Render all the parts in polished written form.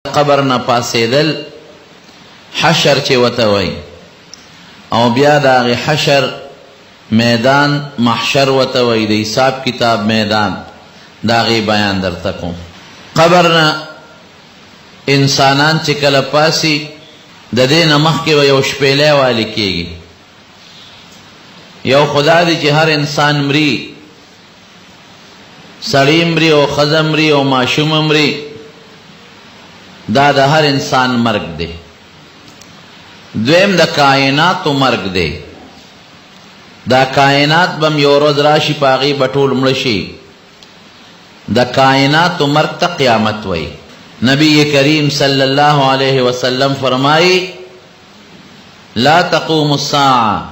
قبر نه پاسېدل حشر چې وته وایي او بیا د هغې حشر میدان محشر وته وایي د حساب کتاب میدان د هغې بیان درته کوم. قبر نه انسانان چې کله پاسي د دې نه مخکې به یو شپېلی والی کېږي. یو خدا دی چې هر انسان مري، سړی مري او ښځه مري او ماشوم مري، دا د هر انسان مرګ دی. دویم د کائناتو مرګ دی. دا کائنات بم یو ورځ راشي په هغې به ټول مړه شي. د کائناتو مرګ ته قیامت وایي. نبی کریم صلی اللہ علیہ وسلم فرمائی لا تقوم الساعة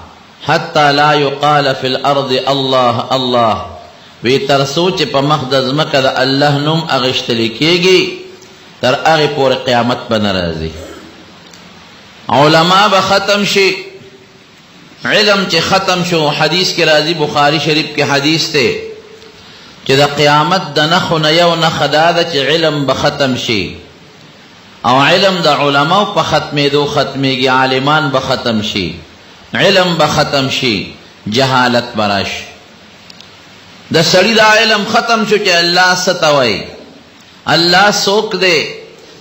حتی لا يقال فی الارض اللہ اللہ، وی ترسو چې په مخ د ځمکه د الله نوم اغشتلی کېږي تر هغې پورې قیامت به نه راځي. علما به ختم شي، علم چې ختم شو. حدیث کې راځي، بخاری شریف کې حدیث دی چې د قیامت د نښو نه یو نښه دا ده چې علم به ختم شي، او علم د علماو په ختمېدو ختمېږي. عالمان به ختم شي، علم به ختم شي، جهالت به راشي. د سړي دا علم ختم شو چې الله څه ته وایي، الله څوک دی،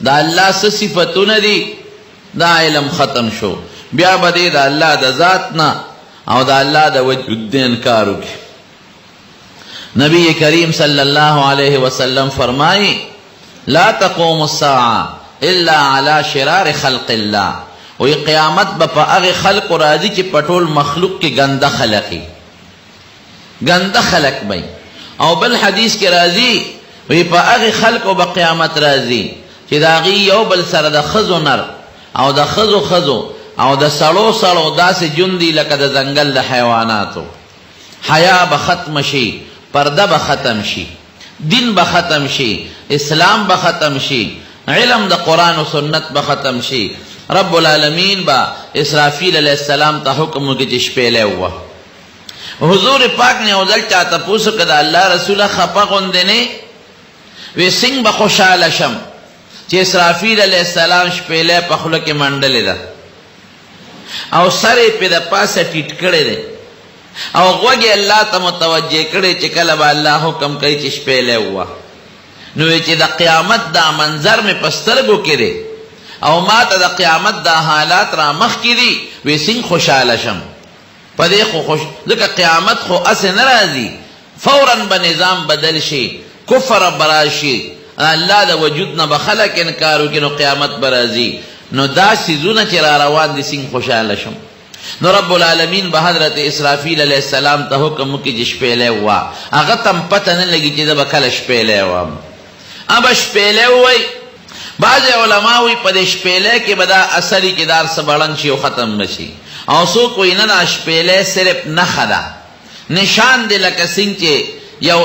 د الله څه صفتونه دي، دا علم ختم شو. بیا به دی د الله د ذات نه او د الله د وجود نه انکار وکړي. نبی کریم صلی اللہ علیہ وسلم فرمائی لا تقوم الساعة الا على شرار خلق اللہ، وی قیامت با پا اغی خلق راضی چی پٹول مخلوق کی گندہ خلقی، گندہ خلق بھئی. او بل حدیث کی راضی وی پا اغی خلق با قیامت راضی چی دا اغی یو بل سر دا خزو نر او دا خزو خزو او دا سڑو سڑو دا سی جندی لکا دا زنگل دا حیواناتو. حیا با ختم شی، پردہ با ختم شی، دین با ختم شی، اسلام با ختم شی، علم دا قرآن و سنت با ختم شی. رب العالمین با اسرافیل علیہ السلام تا حکم کی چشپیلے ہوا. حضور پاک نے اوزل چاہتا پوسو کدا اللہ رسول خپا گندنے وی سنگ با خوشحال شم چی اسرافیل علیہ السلام شپیلے پخلو کی منڈلی دا او سر پی دا پاس ٹیٹ کڑے دے او غوگی اللہ تا متوجہ کرے چی کلب اللہ حکم کئی چی شپیلے ہوا. نوی چی دا قیامت دا منظر میں پسترگو کرے او ما تا دا قیامت دا حالات را مخ کی دی وی سنگ خوشحال شم. پا دے خو خوش لکا قیامت خو اس نرازی، فوراً با نظام بدل شی، کفر براشی، اللہ دا وجود نا بخلق انکارو کی نو قیامت برازی. نو دا سیزونا چی را روان دی سنگ خوشحال شم. نو رب العالمین با حضرت اسرافیل علیہ السلام تا حکم کی جشپیلے ہوا. اغتم پتہ نہیں لگی چیزا با کل شپیلے ہوا. اب شپیلے ہوئی بعض علماء پا دے شپیلے کے بدا اثری کے دار سبڑن شی و ختم بشی. او سو کوئی نا شپیلے صرف نخدا نشان دے لکا سنگ چے یو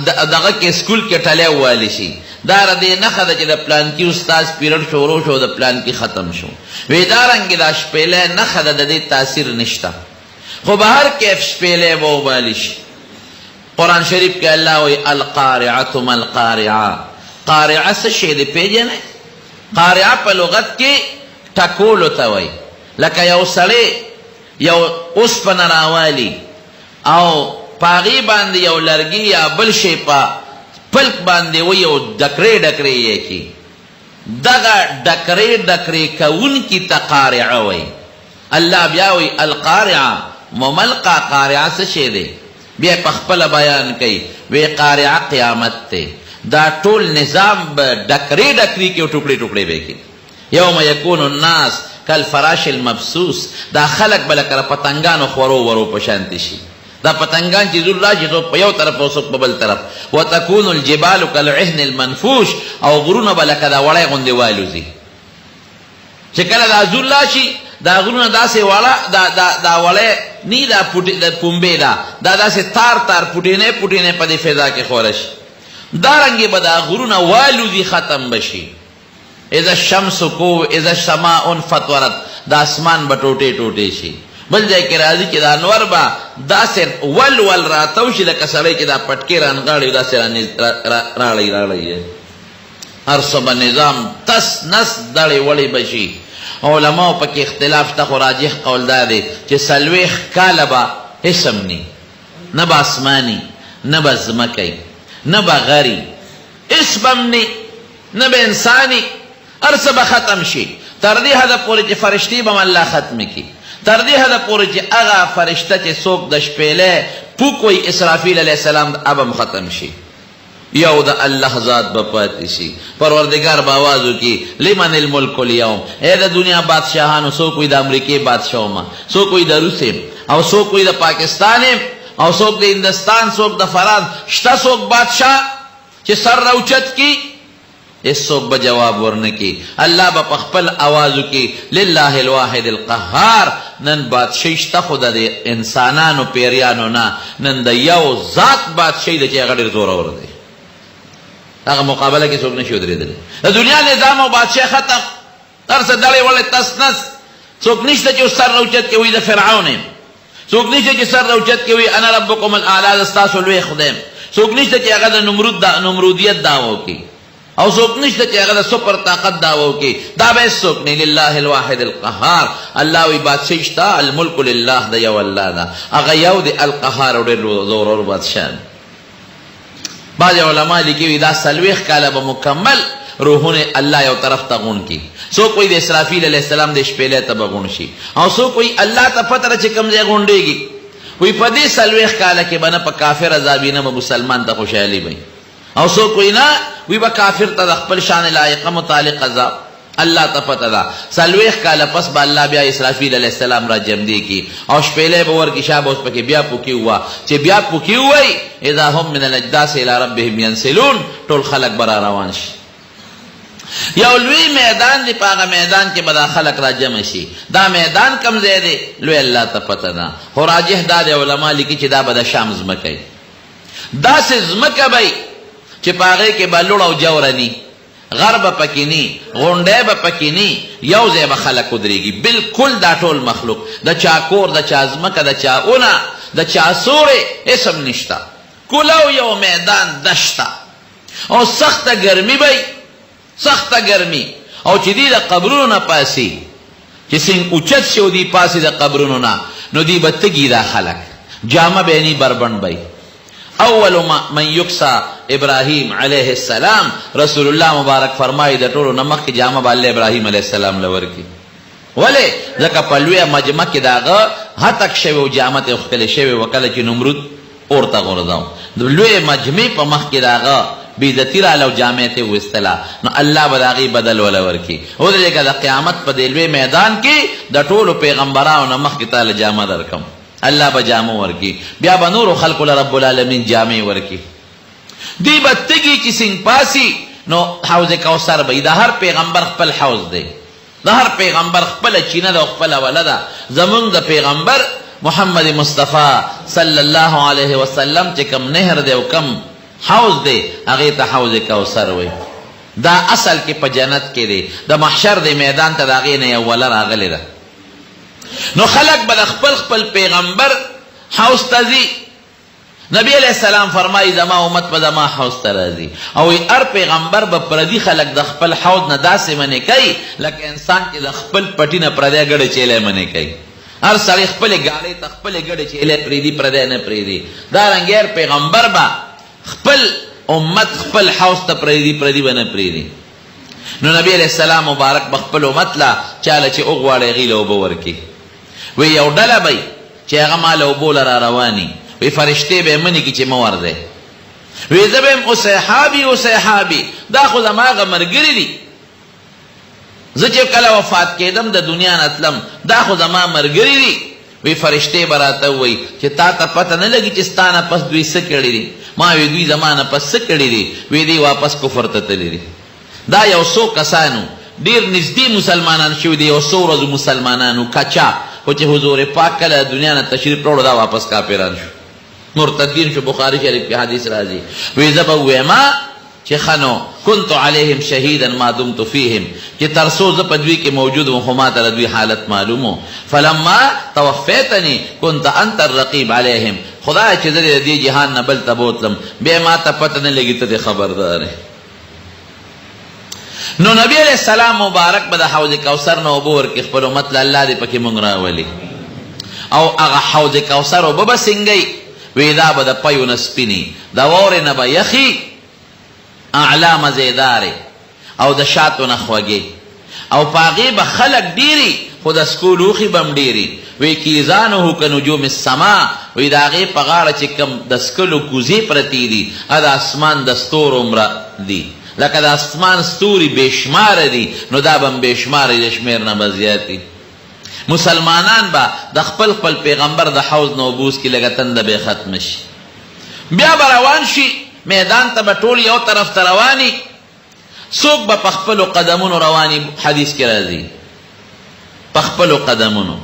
دغا کے اسکول کے ٹھلے والی شی دار دے نخدا چے دا پلان کی استاز پیرڈ شورو شو دا پلان کی ختم شو. وی دارنگی دا شپیلے نخدا دا دے تاثیر نشتا. خو بہر کیف شپیلے وہ والی شی. قرآن شریف کے اللہ وی القارعة ما القارعة. قارعہ سے شید پیجن ہے. قارعہ پا لغت کی ٹکولو تاوی لکا یو سڑے یو اس پا نراوالی او پاغی باندی یو لرگی یا بل شیپا پلک باندی وی یو ڈکرے ڈکرے یہ کی دغا ڈکرے ڈکرے کون کی تقارعہ وی. اللہ بیاوی القارعہ مملقہ قارعہ سے شیدے بیا پخپل بیان کئی وی قارعہ قیامت تے. دا ټول نظام با ڈکرے ڈکری کی ٹکڑے ٹکڑے بے کی. یوم یکون الناس کل فراش المبسوس، دا خلق بلکر پتنگانو خورو ورو پشانتی شی. دا پتنگان چیز اللہ چی تو پیو طرف و سک ببل طرف. وتکون الجبال کالعہن المنفوش، او غرون بلکر دا وڑای غندی والو زی. چکل دا زو اللہ چی دا غرون دا سے وڑا دا وڑای نی دا پنبے دا سے تار تار پوٹینے پوٹینے پا دی فضا کے خورش. دارنگی بدا غرون والو زی ختم بشی. اذا الشمس کو اذا السماء فطرت، دا اسمان با ٹوٹے ٹوٹے شی. بل جائے کہ راضی چی دا انور با دا سر ول راتو شی لکا سرائی چی دا پٹکی رانگاڑی دا سر راڑی ہے. هر صبح نظام تس نس دړې وړې بشي. علماء پکې اختلاف شته، خو راجح قول دا دی چې 40 کاله به اسم نی، نه به آسمانی، نه به ځمکی، نه به غری، اسم نی، نه به انسانی، هر څه به ختم شي. تر دې حده پورې چې فرشتي به الله ختم کړي، تر دې حده پورې چې هغه فرشته چې څوک د شپېلې پوک وی اسرافیل علیه السلام ابم ختم شي. یو د الله ذات به پاتې شي. پروردگار به آواز وکړي لمن الملک اليوم، اے د دنیا بادشاهانو، څوک وی د امریکې بادشاه ما، څوک وی د روس او څوک وی د پاکستان او څوک د هندستان، څوک د فرانس. شته څوک بادشاه چې سر راوچت کی؟ اس څوک به جواب ورنه کی. الله به په خپل آواز وکړي لله الواحد القهار. نن بادشاهي شته، خو د انسانانو پیریانو نه، نن د یو ذات بادشاهي ده چې هغه ډېر زورور دی. هغه مقابله کې څوک نشي ودرېدلی. د دنیا نظام او بادشاه ختم، هر څه دړې وړې تس نس. څوک نشته چې سر راوچت کې وي د فرعون یم، څوک نشته چې سر راوچت کې وي انا ربکم الاعلی، زه ستاسو لوی خدای یم. څوک نشته چې هغه د نمرودیت دعوه وکړي، او څوک نشته چې هغه د سپر طاقت دعوه وکړي. دا به څوک نه. لله الواحد القهار. الله وی بادشاهي شته، الملک لله د یو الله ده، هغه یو د القهار او ډېر زورور بادشاه. بعض علماء لیکي دا 40 کاله به مکمل روحونه الله یو طرف ته غون کی. څوک وی د اسرافیل علیه السلام د شپېلې ته به غون شي، او څوک وی الله ته پته چې کوم ځای غونډېږي. وی په دې 40 کاله کې به نه په کافر عذابي، نه به مسلمان ته خوشحالي وي. او څوک وی نه، وی به کافر ته د خپل شان لایقه متعلق عذاب. الله ته پته ده 40 کاله پس به الله بیا اسرافیل علیه السلام را جمدی کی، او شپېلې به ورکړي. شابه اوس پکې بیا پوکي ووه، چې بیا پوکي ووایي اذا هم من الاجداث الى ربهم ینسلون، ټول خلک به را روان شي. یو لوی میدان دی، په هغه میدان کې به دا خلک را جمع شي. دا میدان کوم ځای دی؟ لوی الله ته پته ده. خو راجح دا دی، علما لیکي چې دا به د شام ځمکه وي. داسې ځمکه به چې په هغې کې به لوړ او جوره ني، غر به پکې ني، غونډی به پکې ني، یو ځای به خلک ودرېږي. بلکل دا ټول مخلوق، د چا کور، د چا ځمکه، د چا اونه، د چا سورې، اسم نشته. کلو یو میدان دشته، او سخته ګرمي به سخته ګرمي. او چې دی د قبرونو نه پاسي، چې څنګه اوچت شي او دی پاسي د قبرونو نه، نو دی به تږي دا خلک، جامه به ني، بربند به. اول من یکسا ابراهیم علیه السلام، رسول الله مبارک فرمایي د ټولو نه مخکې جامه به الله ابراهیم علیه السلام له ورکړي. ولې؟ ځکه په لویه مجمع کې د هغه هتک شوی و، جامه ته ښکلې شوې وه کله چې نمرود اور ته غورځاو. د لویې مجمع په مخ کې د هغه بېعزتي راغله او جامې ته یې ویستله، نو الله به د هغې بدل وله ورکړي. ودرېږه د قیامت په دې لوی میدان کې د ټولو پیغمبرانو نه مخکې تاله جامه درکم، الله به جامه ورکړي. بیا به نورو خلکو له رب العالمین جامې ورکړي. دی به تږي چې څنګه پاسي، نو حوض کوثر به د هر پیغمبر خپل حوض دی، د هر پیغمبر خپله چینه ده او خپله وله ده. زمونږ د پیغمبر محمد مصطفی صلی الله علیه وسلم چې کم نهر دی او کم حوض دی، هغې ته حوض کوثر وی. دا اصل کې په جنت کې دی. د محشر د میدان ته د هغې نه یو وله راغلې ده. نو خلق به د خپل خپل پیغمبر حوض ته ځي. نبی علیہ السلام فرمایي زما امت به زما حوض ته راځي، او هر پیغمبر به پردي خلک د خپل حوض نه داسې منې کوي لکه انسان چې د خپل پټي نه پردی ګډه چیلی منې کوي. هر سړی خپلې ګاډۍ ته خپلې ګډې چیلی پرېږدي، پردی نه پرېږدي. دارنګې هر پیغمبر به خپل امت خپل حوض ته پردي به نه پرېږدي. نو نبی علیہ السلام مبارک به خپل امت له چاله چې وغواړي هغې له اوبه ورکړي. وی یو ډله به چې هغه ما له اوبو له را رواني، وی فرشتې به یې منې کړي چې مه ورځئ. وی زه به یم اصحابي، دا خو زما هغه ملګري دي. زه چې کله وفات کېدم د دنیا نه تلم، دا خو زما ملګري دي. وی فرشتې به راته ووایي چې تا ته پته نه لګي چې ستا نه پس دوی څه کړي دي؟ ما وی دوی زما نه پس څه کړي دي؟ وی دوی واپس کفر ته تللي دي. دا یو څو کسانو ډېر نږدې مسلمانان شوي دي، یو څو ورځو مسلمانانو کچا، خو چې حضور پاک کله دنیا نه تشریف راوړو دا واپس کافران شو، مرتدین شو. بخاري شریف کې حدیث راځي. وی زه به وویما چې ښه نو کنت علیهم شهیدا ما دمت فیهم، چې تر څو زه په دوی کې موجود وم خو ما ته د دوی حالت معلوم و. فلما توفیتني کنت انت الرقیب علیهم، خدای چې زه د دې جهان نه بل ته بوتلم، بیا ما ته پته نه لګي ته دې خبردار یې. نو نبی علیہ السلام مبارک به د حوض کوثر نه اوبه ورکړي خپل امت له الله دې پکې مونږ راولي او هغه حوض کوثر اوبه به سینګئ وی دا به د پیو نه سپینې د واورې نه به یخي اعلا مزیدارې او د شاتو نه خوږې او په هغې به خلک ډېري خو د سکو لوښي به هم ډېري وی کیزانه کنجوم السما وی د هغې په غاړه چې کوم د سکلو کوزې پرتې دي د اسمان د ستورو عمره دي لکه د اسمان ستوري بېشماره دي نو دا به هم بېشماره د شمېر نه به زیات دي مسلمانان به د خپل خپل پیغمبر د حوض نه اوبوس کې لږه تنده به ختمه شي بیا به روان شي میدان ته به ټول یو طرف ته رواني څوک به په خپلو قدمونو رواني حدیث کې راځي په خپلو قدمونو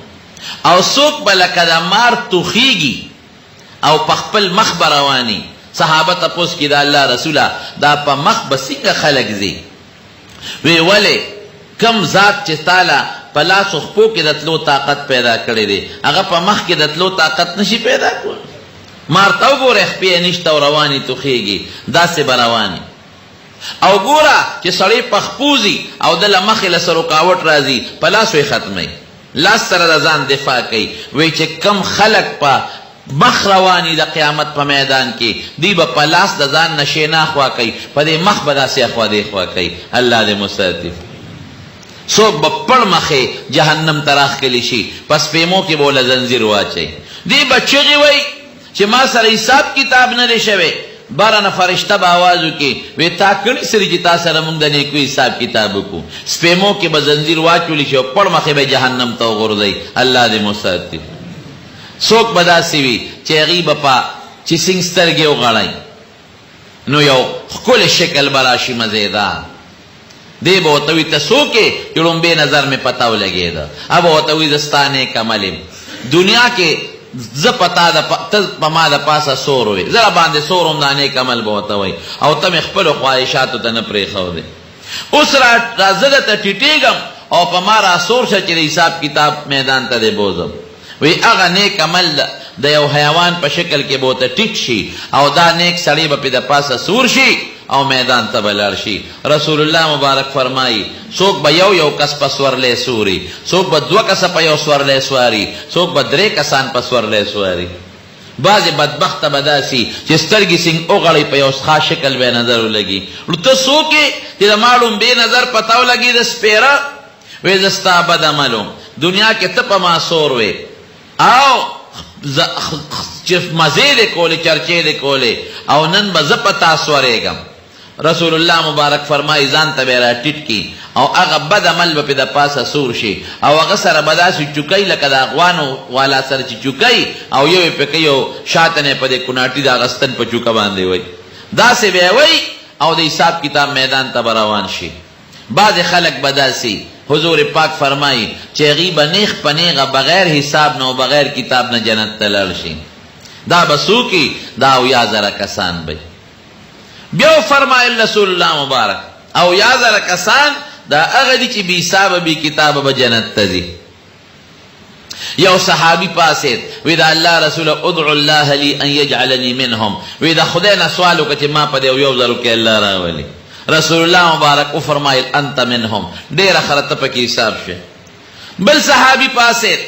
او څوک به لکه د مار توخیږي او په خپل مخ به رواني صحابه تپوس کې د الله رسوله دا په مخ به څنګه خلک ځي وی ولې کم ذات چې تاله په لاسو خپو کې د تلو طاقت پیدا کړی دی هغه په مخ کې د تلو طاقت نشي پیدا کول مار ته وګوره خپې یې نشته او رواني توخیږي داسې به رواني او ګوره چې سړی په خپو ځي او د له مخې له سه رکاوټ راځي په لاسو یې ختموي لاس سره د ځان دفاع کوي وی چې کم خلک په مخ روانی د قیامت په میدان کې دی به په لاس د ځان نه شینا خوا کوي په دې مخ به داسې اخوا دې خوا کوي الله دې مستعطف څوک به پړ مخې جهنم ته راښکلي شي په سپېمو کې به ورله زنځیر واچوي دی به چغې وی چې ما سره حساب کتاب نه دی شوی باره نه فرشته به آواز وکړي وی تا کړي سري چې تا سره مونږ د نیکو حساب کتاب وکړو سپېمو کې به زنځیر واچولی شي او پړ مخې به جهنم ته وغورځوي الله دې مستعطف څوک به داسې وي چې هغې به په چې سینګ سترګې وغړی نو یو ښکلی شکل به راشي مزیدار دی به ورته وي ته څوک یې چې لومبې نظر مې پته ولګېده ا به ورته وي زه ستا نیک عمل یم دنیا کې زه ته په ما د پاسه سور وې زه را باندې سور هم دا نیک عمل به ورته وایي او ته مې خپلو خواهشاتو ته نه پرېښودې اوس را زه درته ټیټېږم او په ما را سور شه چې د حساب کتاب میدان ته دې بوځم وی هغه نیک عمل د یو حیوان په شکل کې به ورته ټیټ شي او دا نیک سړی به پې د پاسه سور شي او میدان ته به لاړ شي رسول الله مبارک فرمایي څوک به یو کس په سورلی سوري څوک به 2 کسه په یو سورلی سواري څوک به 3 کسان په سورلی سواري بعضې بدبخته به داسي چې سترګې سینګ وغړی په یو ښه شکل به نظر ولګي ته څوک یې چې د ما لومبې نظر پته ولګي د سپېره وی زه ستا بد عمل دنیا کې ته په ما سور وې او چې مزې دې کولې چرچې دې کولې او نن به زه په تا سورېږم رسول الله مبارک فرمایي ځان ته به یې راټیټ کي او هغه بد عمل به پې د پاسه سور شي او هغه سره به داسې چوکۍ لکه د اغوانو والا سره چې چوکۍ او یو یې پې کوي او شاته نه یې په دې کوناټي د هغه ستن په چوکه باندې وایي داسې به یې وایي او د حساب کتاب میدان ته به روان شي بعضې خلک به داسې حضور پاک فرمائی چې هغې به نیغ په نیغه بغیر حساب نه او بغیر کتاب نه جنت ته لاړ شي دا به څوکي دا 8000 کسان به بیا فرمایل رسول الله مبارک 8000 کسان دا هغه دي چې بې حسابه بې کتابه به جنت ته ځي یو صحابي پاسید وی دا الله رسوله ادعو الله لی ان یجعلنی منهم وی دا خدای نه سوال وکړه چې ما په دې 1000 کې الله راولي رسول الله مبارک او فرمایل انت منهم ډیر خرته پکې حساب شه بل صحابي پاسه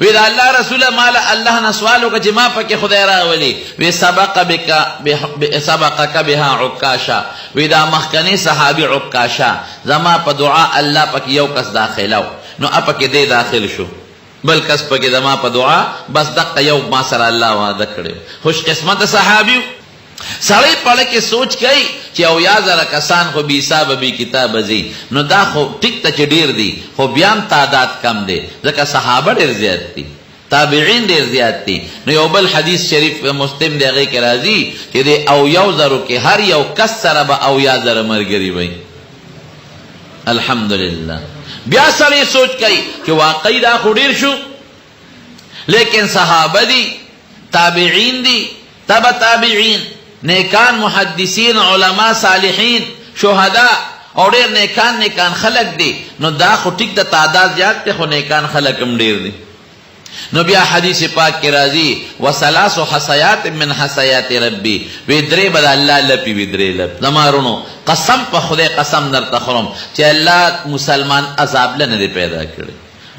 وی دا الله رسول مال الله نه سوال وکړه چې ما پکې خدای راولي وی سبقك بها عکاشا وی دا مخکنی صحابي عکاشا زما په دعا الله پکې یو کس داخلو نو اپکې دې داخل شو بل کس پکې زما په دعا بس دقه یو ما سره الله وعده کړی خوش قسمت صحابي سړی پړه کې سوچ کوي چې 8000 کسان خو بې حسابه بې کتابه ځي نو دا خو ټیک ته چې ډېر دي خو بیا هم تعداد کم دی ځکه صحابه ډېر زیات دي تابعین ډېر زیات دي نو یو بل حدیث شریف مسلم دی هغې کې راځي چې د 8000 کې هر یو کس سره به 8000 ملګري وي الحمدلله بیا سړی سوچ کوي چې واقعي دا خو ډېر شو لیکن صحابه دي تابعین دي تبع تابعین نیکان محدثین علماء صالحین شهدا او ډېر نیکان خلق دي نو دا خو ټیک د تعداد زیات دی خو نیکان خلق هم ډېر دي نو بیا حدیث پاک کی راضی وثلاث حسیات من حسیات ربی وی درې بد الله لپی وی درې لپ زمارونو قسم په خدای قسم در تخرم چې الله مسلمان عذاب لنه دی پیدا کړی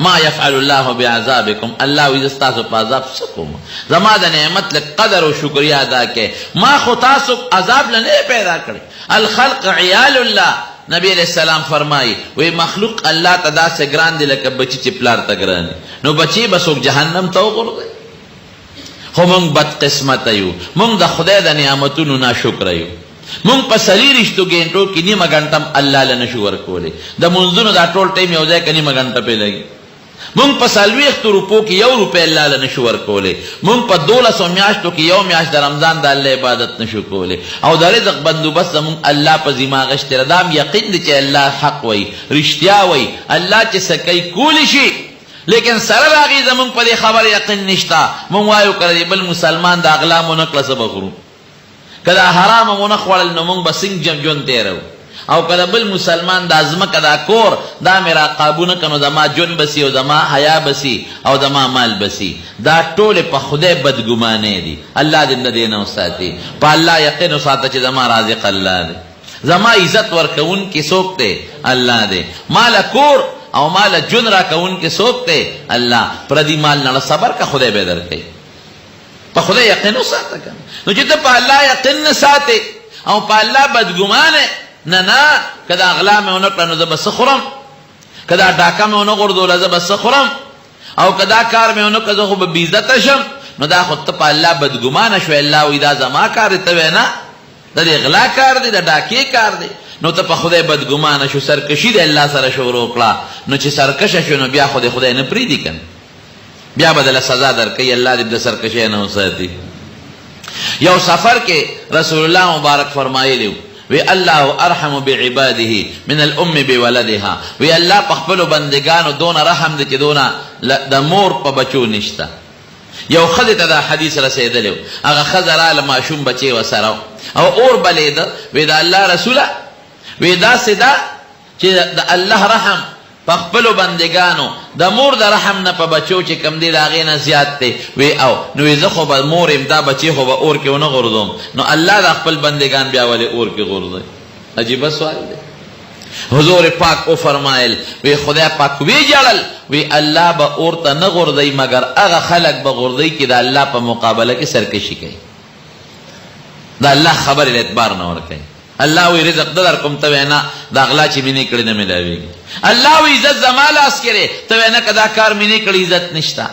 ما يفعل الله بعذابكم الله وی استاسو په عذاب سکوم زما د نعمت له قدر او شکریا ادا کې ما خو تاسو عذاب لنه پیدا کړی الخلق عیال الله نبی علیہ السلام فرمائی وی مخلوق اللہ تدا سے گران دی لکه بچی چی پلار تا گرانی نو بچی بسوک جہنم تاو گردے خو منگ بد قسمت ایو منگ دا خدای دا نعمتونو نا شکر ایو منگ پا سلی رشتو گینٹو کی نیم گنٹم اللہ لنشور کولے دا منزونو دا ٹول ٹیم یوزے کا نیم گنٹا پہ لگی منگ پا سلویخت روپو کی یو روپے اللہ لنشور کولے منگ پا 200 میاشتو کی یو میاشت دا رمضان دا اللہ عبادت نشو کولے او دا رزق بندو بس دا منگ اللہ پا زیماغشت ردام یقین دی چے اللہ حق وی رشتیا وی اللہ چے سکی کولی شی لیکن سر راغی دا منگ پا دی خبر یقین نشتا منگ وایو کردی بل مسلمان دا اغلام نقل سبخرو کدا حرام منخوال نو منگ بسنگ جون تیرو او کدا بل مسلمان دا ازمک دا کور دا میرا قابو نکنو دا ما جن بسی او دا ما حیا بسی او دا ما مال بسی دا ٹول پا خدای بدگمانے دی اللہ دن دینا ساتی پا اللہ یقین ساتا چی دا ما رازق اللہ دی زما عزت ورکون کی سوکتے اللہ دے مالا کور او مالا جن را کون کی سوکتے اللہ پردی مال نالا صبر کا خدای بیدر کئی پا خدای یقین ساتا کن نو چیتا پا اللہ یقین ساتے او پا اللہ بدگمانے نا کدا اغلا میں اونکلا نو زبا سخورم کدا ڈاکا میں اونگردو لزبا سخورم او کدا کار میں اونکلا زخو بیزت شم نو دا خود پا اللہ بدگمان شو اللہ وی دا زما کار دی توی نا دا دی اغلا کار دی دا ڈاکی کار دی نو تا پا خدای بدگمان شو سرکشی دی اللہ سر شو روکلا نو چی سرکش شو نو بیا خدای نپری دی کن بیا بدل سزا در کئی اللہ دی دا سرکشی نو ساتی یو سفر کے رسول اللہ مبارک فرمائی لیو وی اللہ ارحم بعباده من الام بولدها وی اللہ پخپلو بندگانو دون رحم دی چی دون دا مور پا بچو نشتا یو خد تا دا حدیث رسیدلیو اگا خزر آل معشوم بچے و سراو او اور بلید وی دا اللہ رسولا وی دا سدا چی دا اللہ رحم پخپلو بندگانو دا مور دا رحم نا پا بچو چی کم دی دا غینا زیاد تے وی او نوی زخو با مور امدا بچی خو با اور کے اونا غردوم نو اللہ دا خپل بندگان بیا والی اور کے غردے عجیب سوال دے حضور پاک او فرمائل وی خدا پاک وی جلل وی اللہ با اور تا نغردی مگر اغا خلق با غردی کی دا اللہ پا مقابلہ کی سرکشی کئی دا اللہ خبر الاعتبار نور کئی اللہ وی رزق در کم توینا دا اغلا چی منی کڑی نملاوی گی اللہ وی عزت زمال اس کرے توینا کدا کار منی کڑی عزت نشتا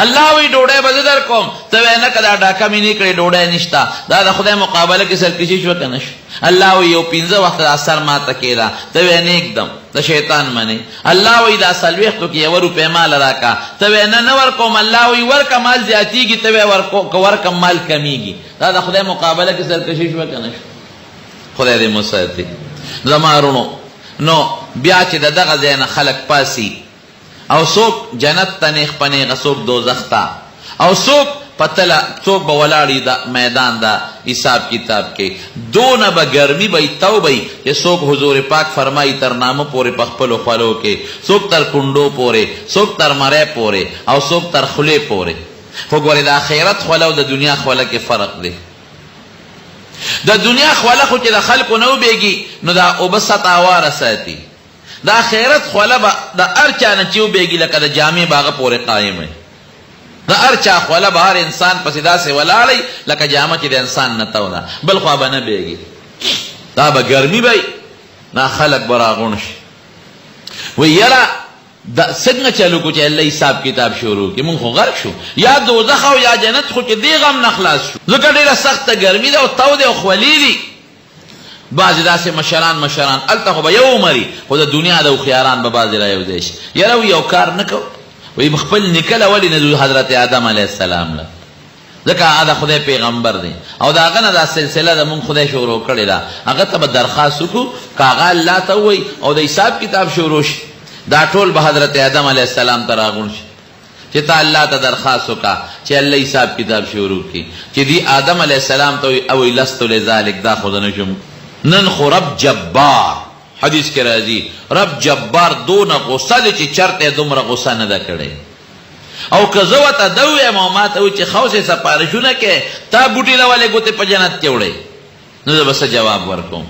اللہ وی ڈوڑے بزدر کم توینا کدا ڈاکا منی کڑی ڈوڑے نشتا دا خدا مقابلہ کی سرکشی شو کنش اللہ وی یو پینزا وقت دا سر ما تکیلا توینا ایک دم دا شیطان منے اللہ وی دا سلویختو کی یورو پیمال راکا توینا نور کم اللہ وی ورکا مال زیادی گی توینا ورکا مال کمی گی دا خدا مقابلہ کی سرکشی شو کنش خدای دې مساتی زمارونو نو بیا چې دغه ځای خلق پاسی او څوک جنت ته نیخ پنیغه څوک دوزخ ته او څوک پتلا څوک به ولاړی دا میدان دا حساب کتاب کې دونه به ګرمي به توبه چې څوک حضور پاک فرمایي تر نامه پورې پخپلو خلو کې څوک تر کندو پورې څوک تر مړې پورې او څوک تر خولې پورې خو ګورې د آخرت خوله او د دنیا خوله کې فرق دی دا دنیا خواله خو چې د خلکو نو بیگی نو دا اوبست آوار ساتی دا خیرت خواله با دا ارچا نچیو بیگی لکه دا جامع باغ پور قائم ہے دا ارچا خواله با هر انسان پسی دا سے ولالی لکه جامع چی دا انسان نتاو دا بل خوابا نبیگی دا با گرمی بای نا خلق براغونش وی یرا دا سنگ چلو کو چی اللہ حساب کتاب شروع کی من خو غرق شو یا دوزخ و یا جنت خو چی دیغم نخلاص شو ذکر دیر سخت گرمی دا و تو دے و خوالی دی بعضی دا سے مشران التا خو با یو مری خو دا دنیا دا و خیاران با بعضی را یو دیش یرا وی یو کار نکو وی مخبل نکل اولی ندو حضرت آدم علیہ السلام لہ ذکر آدھا خدای پیغمبر دی او دا اغا دا سلسلہ دا من خدای شروع کردی دا اغا تا با درخواستو کو کاغا اللہ تا ہوئی او دا حساب کتاب شروع شد دا ټول به حضرت آدم علیہ السلام تراغون شي چې تا الله ته درخواست وکا چې الله حساب کتاب شروع کی چې دی آدم علیہ السلام ته او لست لذلک دا خود نه شم نن خو رب جبار حدیث کې راځي رب جبار دون غصه چې چرته دومره غصه نه ده کړي او که زه ورته ده ووایم او ما ته وایي چې خوسې سفارشونه کې تا بوټي له ولې ګوتې په جنت کې وړې، نو زه به څه جواب ورکوم؟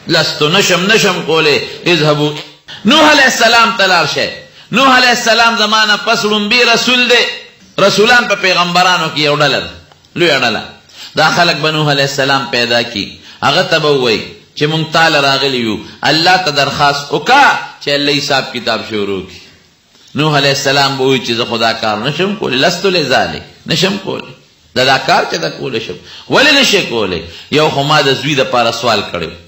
لستو نشم کولی. اذهبوا نوح علیہ السلام تلار شے. نوح علیہ السلام زمانہ پس رنبی رسول دے. رسولان پا پیغمبرانو کی یو ڈلر لوی ڈلر دا خلق بنوح علیہ السلام پیدا کی. اگر تبوئی چه منگتال راغلیو اللہ تا درخواست اکا چه اللہ حساب کتاب شروع کی. نوح علیہ السلام بوئی چیز خدا کار نشم کولی. لستو لذالک نشم کولی دا کار چه دا کولی شم ولی نشے کولی. یو خما دا زوی دا پارا سوال کردو